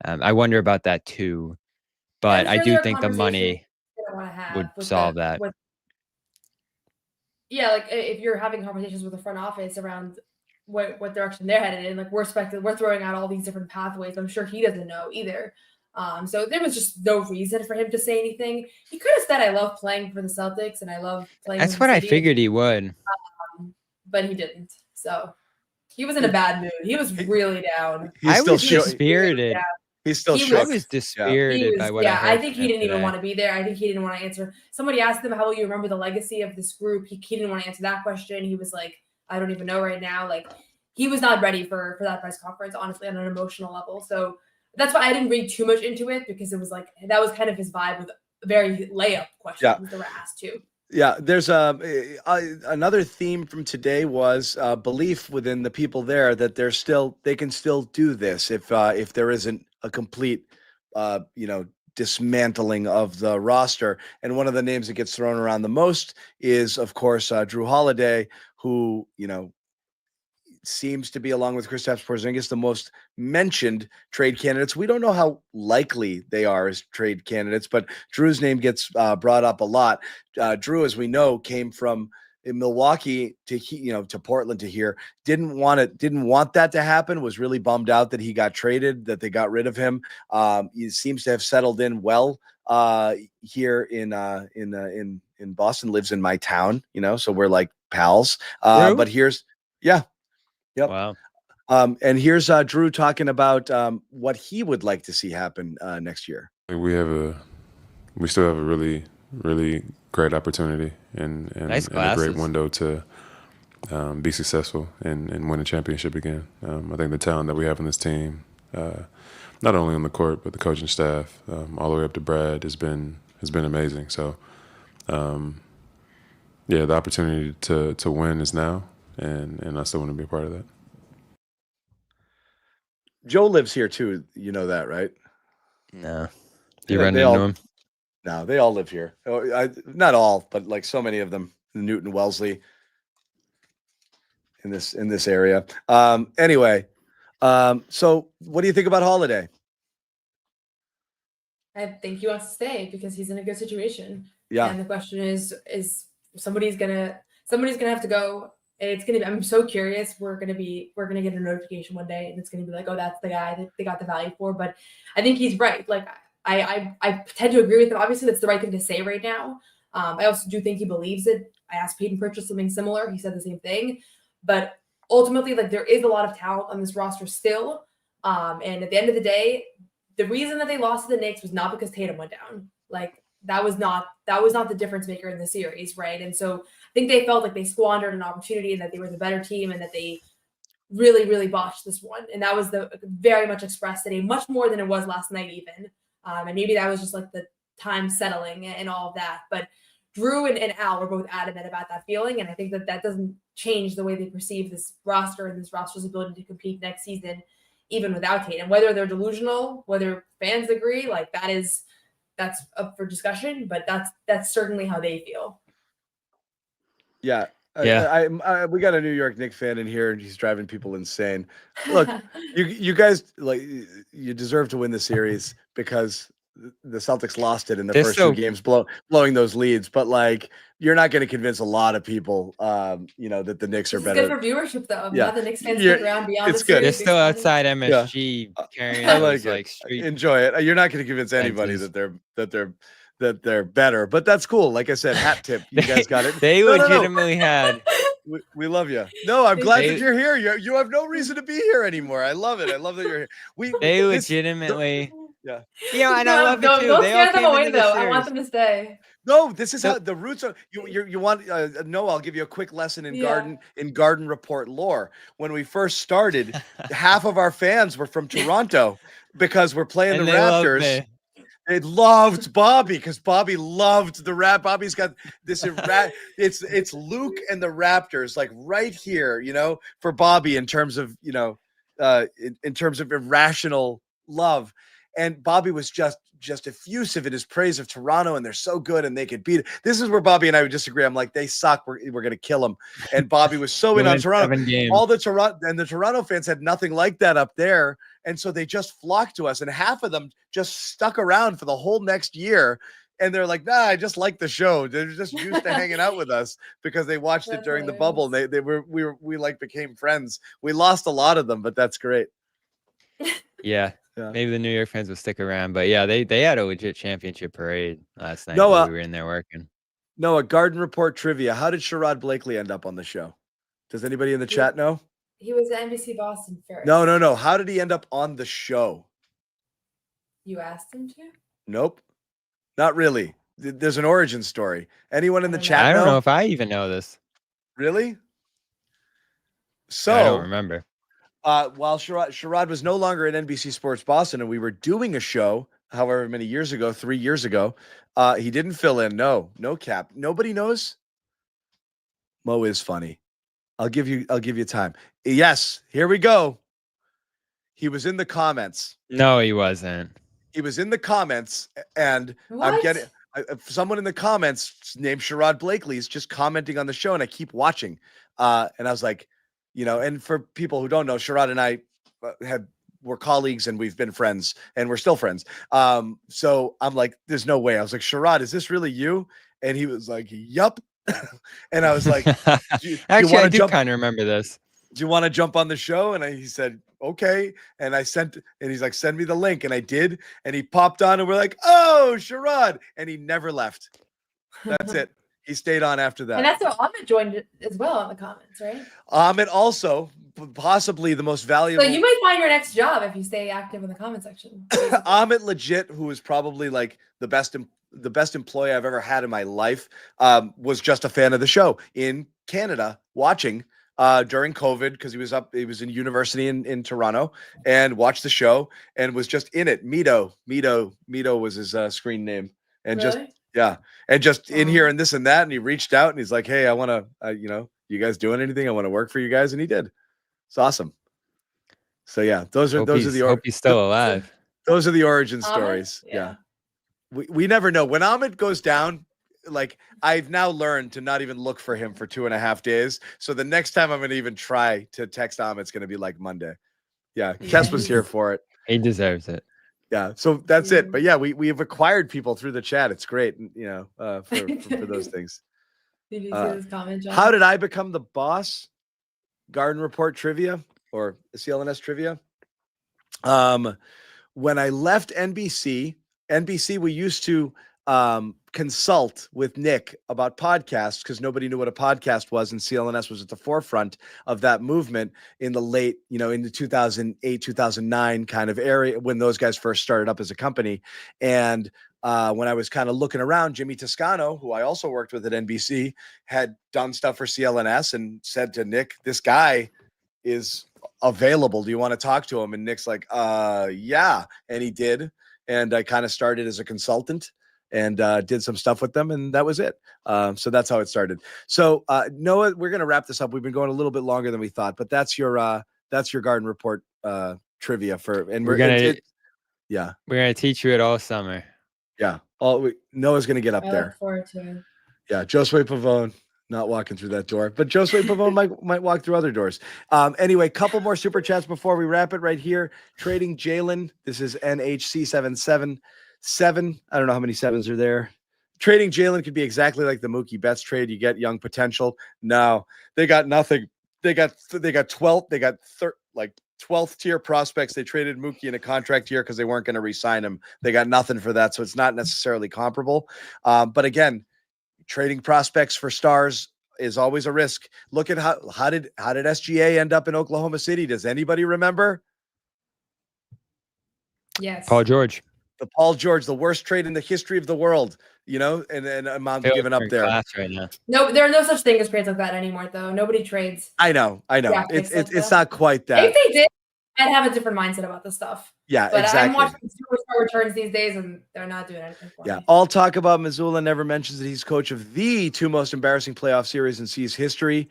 I wonder about that too, but I do think the money would solve that. Yeah, like if you're having conversations with the front office around what direction they're headed in, like we're throwing out all these different pathways. I'm sure he doesn't know either. So there was just no reason for him to say anything. He could have said, "I love playing for the Celtics and I love playing." That's what I figured he would, but he didn't. So he was in a bad mood. He was really down. I was dispirited. He's still shook. I was dispirited by what I heard. I think he didn't even want to be there. I think he didn't want to answer. Somebody asked him, how will you remember the legacy of this group? He didn't want to answer that question. He was like, I don't even know right now. Like he was not ready for that press conference, honestly, on an emotional level. So that's why I didn't read too much into it, because it was like, that was kind of his vibe with very layup questions that were asked too. Yeah, there's another theme from today was belief within the people there that they can still do this if there isn't a complete dismantling of the roster. And one of the names that gets thrown around the most is, of course, Jrue Holiday, who seems to be, along with Kristaps Porzingis, the most mentioned trade candidates. We don't know how likely they are as trade candidates, but Jrue's name gets brought up a lot. Jrue, as we know, came from Milwaukee to Portland to here. Didn't want that to happen. Was really bummed out that he got traded, that they got rid of him. He seems to have settled in well here in Boston. Lives in my town, so we're like pals. But here's Yep. Wow. And here's Jrue talking about what he would like to see happen next year. We still have a really, really great opportunity and a great window to be successful and win a championship again. I think the talent that we have in this team, not only on the court but the coaching staff, all the way up to Brad, has been amazing. So, the opportunity to win is now. And I still want to be a part of that. Joe lives here too. You know that, right? No. Do you run into him? No, they all live here. Not all, but like so many of them. Newton, Wellesley, in this area. Anyway, so what do you think about Holiday? I think he wants to stay because he's in a good situation. Yeah. And the question is somebody's gonna have to go. It's gonna be. I'm so curious. We're gonna get a notification one day, and it's gonna be like, oh, that's the guy that they got the value for. But I think he's right. Like I tend to agree with him. Obviously, that's the right thing to say right now. I also do think he believes it. I asked Peyton Pritchard something similar. He said the same thing. But ultimately, like there is a lot of talent on this roster still. And at the end of the day, the reason that they lost to the Knicks was not because Tatum went down. Like that was not the difference maker in the series, right? And so I think they felt like they squandered an opportunity and that they were the better team and that they really, really botched this one. And that was very much expressed today, much more than it was last night even. And maybe that was just like the time settling and all of that. But Jrue and Al were both adamant about that feeling. And I think that doesn't change the way they perceive this roster and this roster's ability to compete next season, even without Tatum. Whether they're delusional, whether fans agree, like that's up for discussion, but that's certainly how they feel. Yeah. Yeah. We got a New York Knicks fan in here and he's driving people insane. Look, you guys, like, you deserve to win the series because the Celtics lost it in the first two games, blowing those leads. But like, you're not going to convince a lot of people, that the Knicks are better. It's good for viewership, though. Yeah, the Knicks fans stick around beyond. It's good. You're still outside MSG carrying. I like it. Like street. Enjoy it. You're not going to convince anybody that they're better, but that's cool. Like I said, hat tip. You guys got it. They legitimately had. We love you. No, I'm glad that you're here. You have no reason to be here anymore. I love it. I love that you're here. They legitimately. Yeah. And I love it too. Don't they all scare them came away, into the though. series. I want them to stay. No, this is how the roots are. You want no? I'll give you a quick lesson in Garden Report lore. When we first started, half of our fans were from Toronto because we're playing the Raptors. They loved Bobby because Bobby loved the rap. Bobby's got this it's Luke and the Raptors like right here, for Bobby in terms of, in terms of irrational love. And Bobby was just effusive in his praise of Toronto, and they're so good and they could beat it. This is where Bobby and I would disagree. I'm like, they suck. We're going to kill them. And Bobby was so in on Toronto. All the Toronto fans had nothing like that up there. And so they just flocked to us, and half of them just stuck around for the whole next year. And they're like, nah, I just like the show. They're just used to hanging out with us because they watched it during the bubble. We like became friends. We lost a lot of them, but that's great. Yeah. Maybe the New York fans will stick around, but yeah, they had a legit championship parade last night. Noah, we were in there working. Noah, Garden Report trivia. How did Sherrod Blakely end up on the show? Does anybody in the chat know? He was at NBC Boston first. No. How did he end up on the show? You asked him to? Nope. Not really. There's an origin story. Anyone in the chat I don't know if I even know this. Really? So I don't remember. While Sherrod was no longer at NBC Sports Boston and we were doing a show, however many years ago, 3 years ago, he didn't fill in. No cap. Nobody knows. Mo is funny. I'll give you time. Yes, here we go. He was in the comments. No, he wasn't. He was in the comments, and What? I'm getting someone in the comments named Sherrod Blakely is just commenting on the show, and I keep watching. And I was like, and for people who don't know, Sherrod and I we're colleagues and we've been friends and we're still friends. So I'm like, there's no way. I was like, Sherrod, is this really you? And he was like, yup. And I was like, actually, I do kind of remember this. Do you want to jump on the show? And he said, okay. And he's like, send me the link. And I did. And he popped on and we're like, oh, Sherrod. And he never left. That's it. He stayed on after that. And that's how Amit joined as well in the comments, right? Amit also possibly the most valuable. So you might find your next job if you stay active in the comment section. Amit legit, who is probably like the best employee I've ever had in my life, was just a fan of the show in Canada watching during COVID because he was in university in Toronto and watched the show and was just in it. Mito was his screen name. And Really? And just in here and this and that. And he reached out and he's like, hey, I want to, you guys doing anything? I want to work for you guys. And he did. It's awesome. So yeah, those are the hope he's still alive. Those are the origin stories. Yeah. We never know. When Amit goes down, like I've now learned to not even look for him for 2.5 days. So the next time I'm going to even try to text Amit, it's going to be like Monday. Yeah. Kes was here for it. He deserves it. Yeah. So that's it. But yeah, we have acquired people through the chat. It's great. For those things. Did you see this comment, John? How did I become the boss? Garden Report trivia or CLNS trivia. When I left NBC, we used to consult with Nick about podcasts because nobody knew what a podcast was, and CLNS was at the forefront of that movement in the late, in the 2008, 2009 kind of area when those guys first started up as a company. And when I was kind of looking around, Jimmy Toscano, who I also worked with at NBC, had done stuff for CLNS and said to Nick, this guy is available. Do you want to talk to him? And Nick's like, yeah. And he did. And I kind of started as a consultant and did some stuff with them. And that was it. So that's how it started. So Noah, we're going to wrap this up. We've been going a little bit longer than we thought, but that's your Garden Report trivia we're going to teach you it all summer. Yeah. Noah's going to get up there. Look forward to it. Yeah. Josue Pavone, not walking through that door, but Josue Pavone might walk through other doors. Anyway, couple more super chats before we wrap it right here. Trading Jaylen. This is NHC777. I don't know how many sevens are there. Trading Jaylen could be exactly like the Mookie Betts trade. You get young potential. No, they got nothing. They got 12th. They got 12th tier prospects. They traded Mookie in a contract year because they weren't going to re-sign him. They got nothing for that. So it's not necessarily comparable. But again, trading prospects for stars is always a risk. Look at how did SGA end up in Oklahoma City? Does anybody remember? Yes. Paul George. The worst trade in the history of the world, and amount given up there. Right now. No, there are no such thing as trades like that anymore, though. Nobody trades. I know. Yeah, It's not quite that. If they did, I'd have a different mindset about this stuff. Yeah, But exactly. I'm watching superstar returns these days, and they're not doing anything for me. All talk about Missoula never mentions that he's coach of the 2 most embarrassing playoff series in C's history.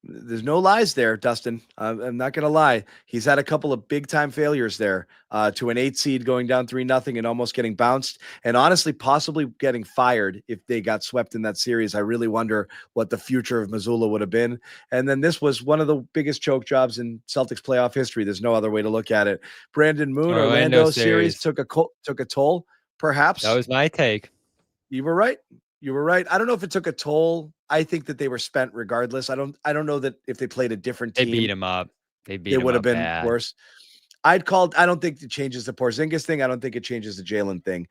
There's no lies there, Dustin. I'm not going to lie. He's had a couple of big time failures there to an 8 seed going down 3-0 and almost getting bounced. And honestly, possibly getting fired if they got swept in that series. I really wonder what the future of Missoula would have been. And then this was one of the biggest choke jobs in Celtics playoff history. There's no other way to look at it. Brandon Moon, Orlando series took a toll, perhaps. That was my take. You were right. I don't know if it took a toll. I think that they were spent regardless. I don't know that if they played a different team, They beat him up. It would have been worse. I don't think it changes the Porzingis thing. I don't think it changes the Jaylen thing.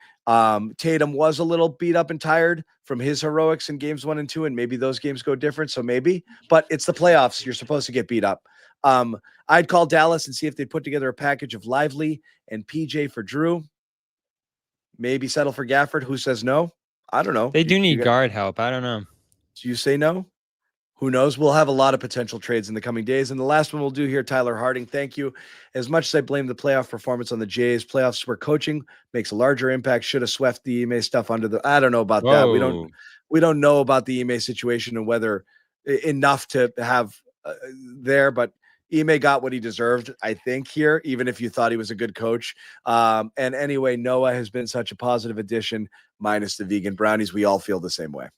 Tatum was a little beat up and tired from his heroics in games 1 and 2, and maybe those games go different. So maybe, but it's the playoffs. You're supposed to get beat up. I'd call Dallas and see if they put together a package of Lively and PJ for Jrue. Maybe settle for Gafford. Who says no? I don't know. They do need guard help. I don't know. Do you say no? Who knows? We'll have a lot of potential trades in the coming days. And the last one we'll do here, Tyler Harding. Thank you. As much as I blame the playoff performance on the Jays, playoffs where coaching makes a larger impact. Should have swept the Ime stuff under the. I don't know about that. We don't know about the Ime situation and whether enough to have there, but Ime got what he deserved, I think, here, even if you thought he was a good coach. And anyway, Noah has been such a positive addition, minus the vegan brownies. We all feel the same way.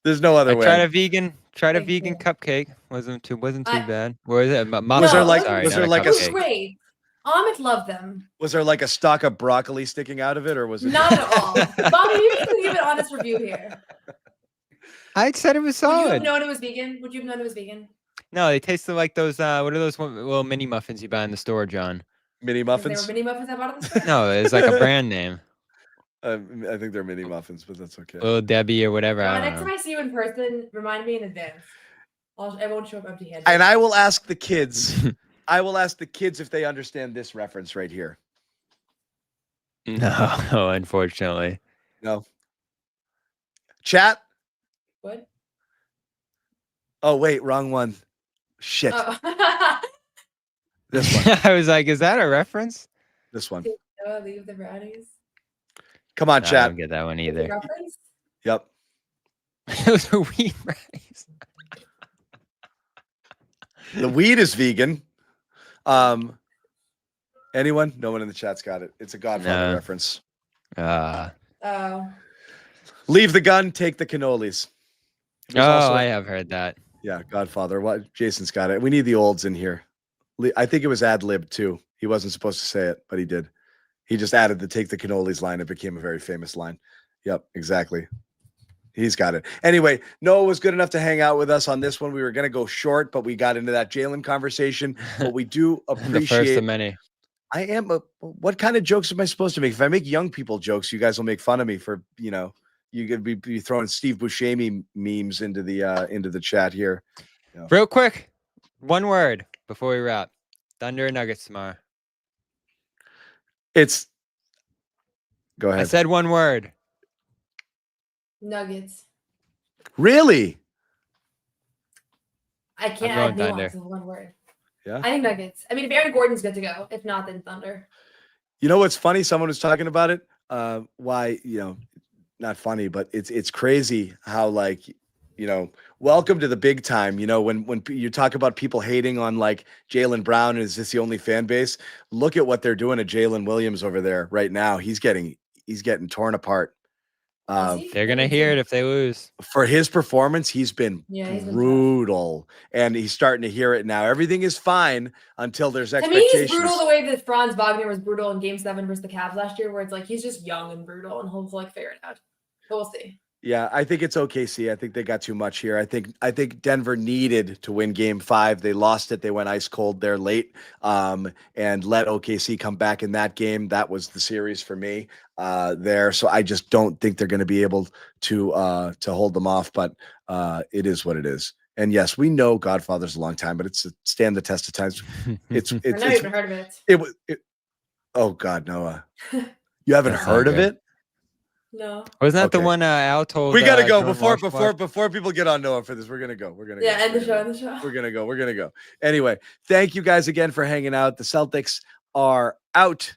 There's no other way. Tried a vegan cupcake. Wasn't too bad. Where is it? Was there like it was great. Amit loved them. Was there like a stalk of broccoli sticking out of it, or was it not at all? Bobby, you can give an honest review here. I said it was solid. Would you have known it was vegan? No, they tasted like those. What are those little mini muffins you buy in the store, John? Mini muffins. There were mini muffins I bought at the store. No, it's like a brand name. I think they're mini muffins, but that's okay. Little Debbie or whatever. Next time I see you in person, remind me in advance. I won't show up empty-handed. And I will ask the kids. If they understand this reference right here. No, unfortunately. No. Chat. What? Oh wait, wrong one. Shit. Oh. This one. I was like, is that a reference? This one. Leave the brownies. Come on, No, chat. I don't get that one either. Reference? Yep. Those are wheat brownies. The weed is vegan. Anyone? No one in the chat's got it. It's a Godfather reference. Oh. Leave the gun, take the cannolis. I have heard that. Yeah, Godfather. What? Jason's got it. We need the olds in here. I think it was ad-lib too. He wasn't supposed to say it, but he did. He just added the take the cannolis line. It became a very famous line. Yep, exactly. He's got it. Anyway, Noah was good enough to hang out with us on this one. We were going to go short, but we got into that Jaylen conversation. But we do appreciate the first of many. I am. What kind of jokes am I supposed to make? If I make young people jokes, you guys will make fun of me for, you could be throwing Steve Buscemi memes into the chat here. Real quick, one word before we wrap. Thunder or Nuggets tomorrow? Go ahead. I said one word. Nuggets. Really? I can't add nuance in one word. Yeah. I think Nuggets. I mean, if Aaron Gordon's good to go. If not, then Thunder. You know what's funny? Someone was talking about it. Why, not funny, but it's crazy how welcome to the big time. When you talk about people hating on like Jaylen Brown, is this the only fan base? Look at what they're doing to Jalen Williams over there right now. He's getting torn apart. They're gonna hear it if they lose. For his performance, he's been brutal, and he's starting to hear it now. Everything is fine until there's expectations. To me, he's brutal the way that Franz Wagner was brutal in Game 7 versus the Cavs last year, where it's like he's just young and brutal, and he'll figure it out. But we'll see. Yeah, I think it's OKC. I think they got too much here. I think Denver needed to win Game 5. They lost it. They went ice cold there late, and let OKC come back in that game. That was the series for me there. So I just don't think they're going to be able to hold them off. But it is what it is. And yes, we know Godfather's a long time, but it's stand the test of times. I've never even heard of it. Oh God, Noah, you haven't heard of it? No. Wasn't that the Okay. one Al told? We gotta go Jordan before people get on Noah for this. We're gonna go. Yeah, end the show. We're gonna go. Anyway, thank you guys again for hanging out. The Celtics are out,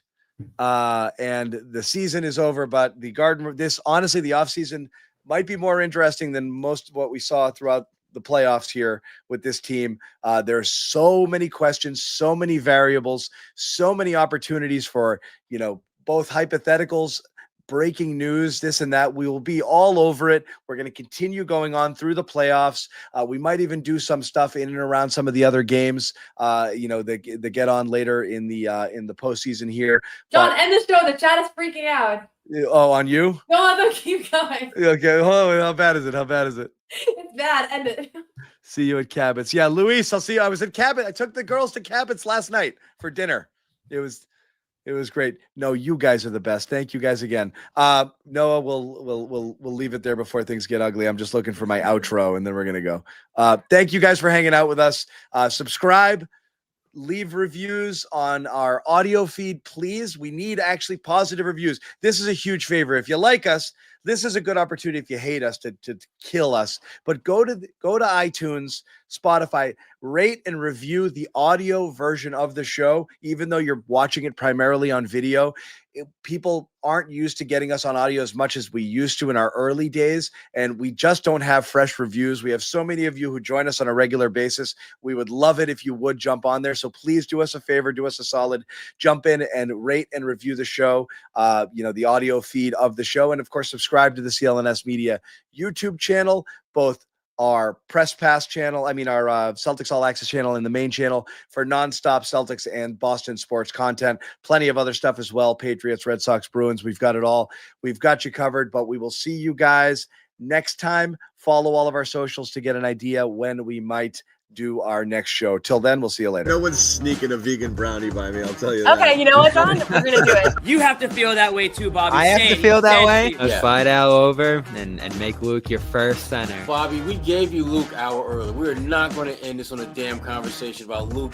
and the season is over. But the Garden, honestly, the offseason might be more interesting than most of what we saw throughout the playoffs here with this team. There's so many questions, so many variables, so many opportunities for both hypotheticals, breaking news, this and that. We will be all over it. We're going to continue going on through the playoffs. We might even do some stuff in and around some of the other games, that get on later in the postseason here. John, end the show. The chat is freaking out. Oh, on you? No, keep going. Okay. Oh, how bad is it? It's bad. End it. See you at Cabot's. Yeah, Luis, I'll see you. I was at Cabot. I took the girls to Cabot's last night for dinner. It was great. No, you guys are the best. Thank you guys again. Noah, we'll leave it there before things get ugly. I'm just looking for my outro, and then we're gonna go. Thank you guys for hanging out with us. Subscribe, leave reviews on our audio feed, please. We need actually positive reviews. This is a huge favor. If you like us, this is a good opportunity. If you hate us, to kill us, but go to iTunes, Spotify, rate and review the audio version of the show. Even though you're watching it primarily on video, people aren't used to getting us on audio as much as we used to in our early days, and we just don't have fresh reviews. We have so many of you who join us on a regular basis. We would love it if you would jump on there. So please do us a favor, do us a solid, jump in and rate and review the show, the audio feed of the show, and of course subscribe to the CLNS Media YouTube channel, both our Press Pass channel, our Celtics All Access channel, and the main channel for nonstop Celtics and Boston sports content. Plenty of other stuff as well. Patriots, Red Sox, Bruins. We've got it all. We've got you covered, but we will see you guys next time. Follow all of our socials to get an idea when we might do our next show. Till then, we'll see you later. No one's sneaking a vegan brownie by me, I'll tell you that. Okay, you know what, John? We're going to do it. You have to feel that way too, Bobby. I have to Same. feel that Same. way. Yeah. Let's fly Al over and make Luke your first center. Bobby, we gave you Luke hour early. We're not going to end this on a damn conversation about Luke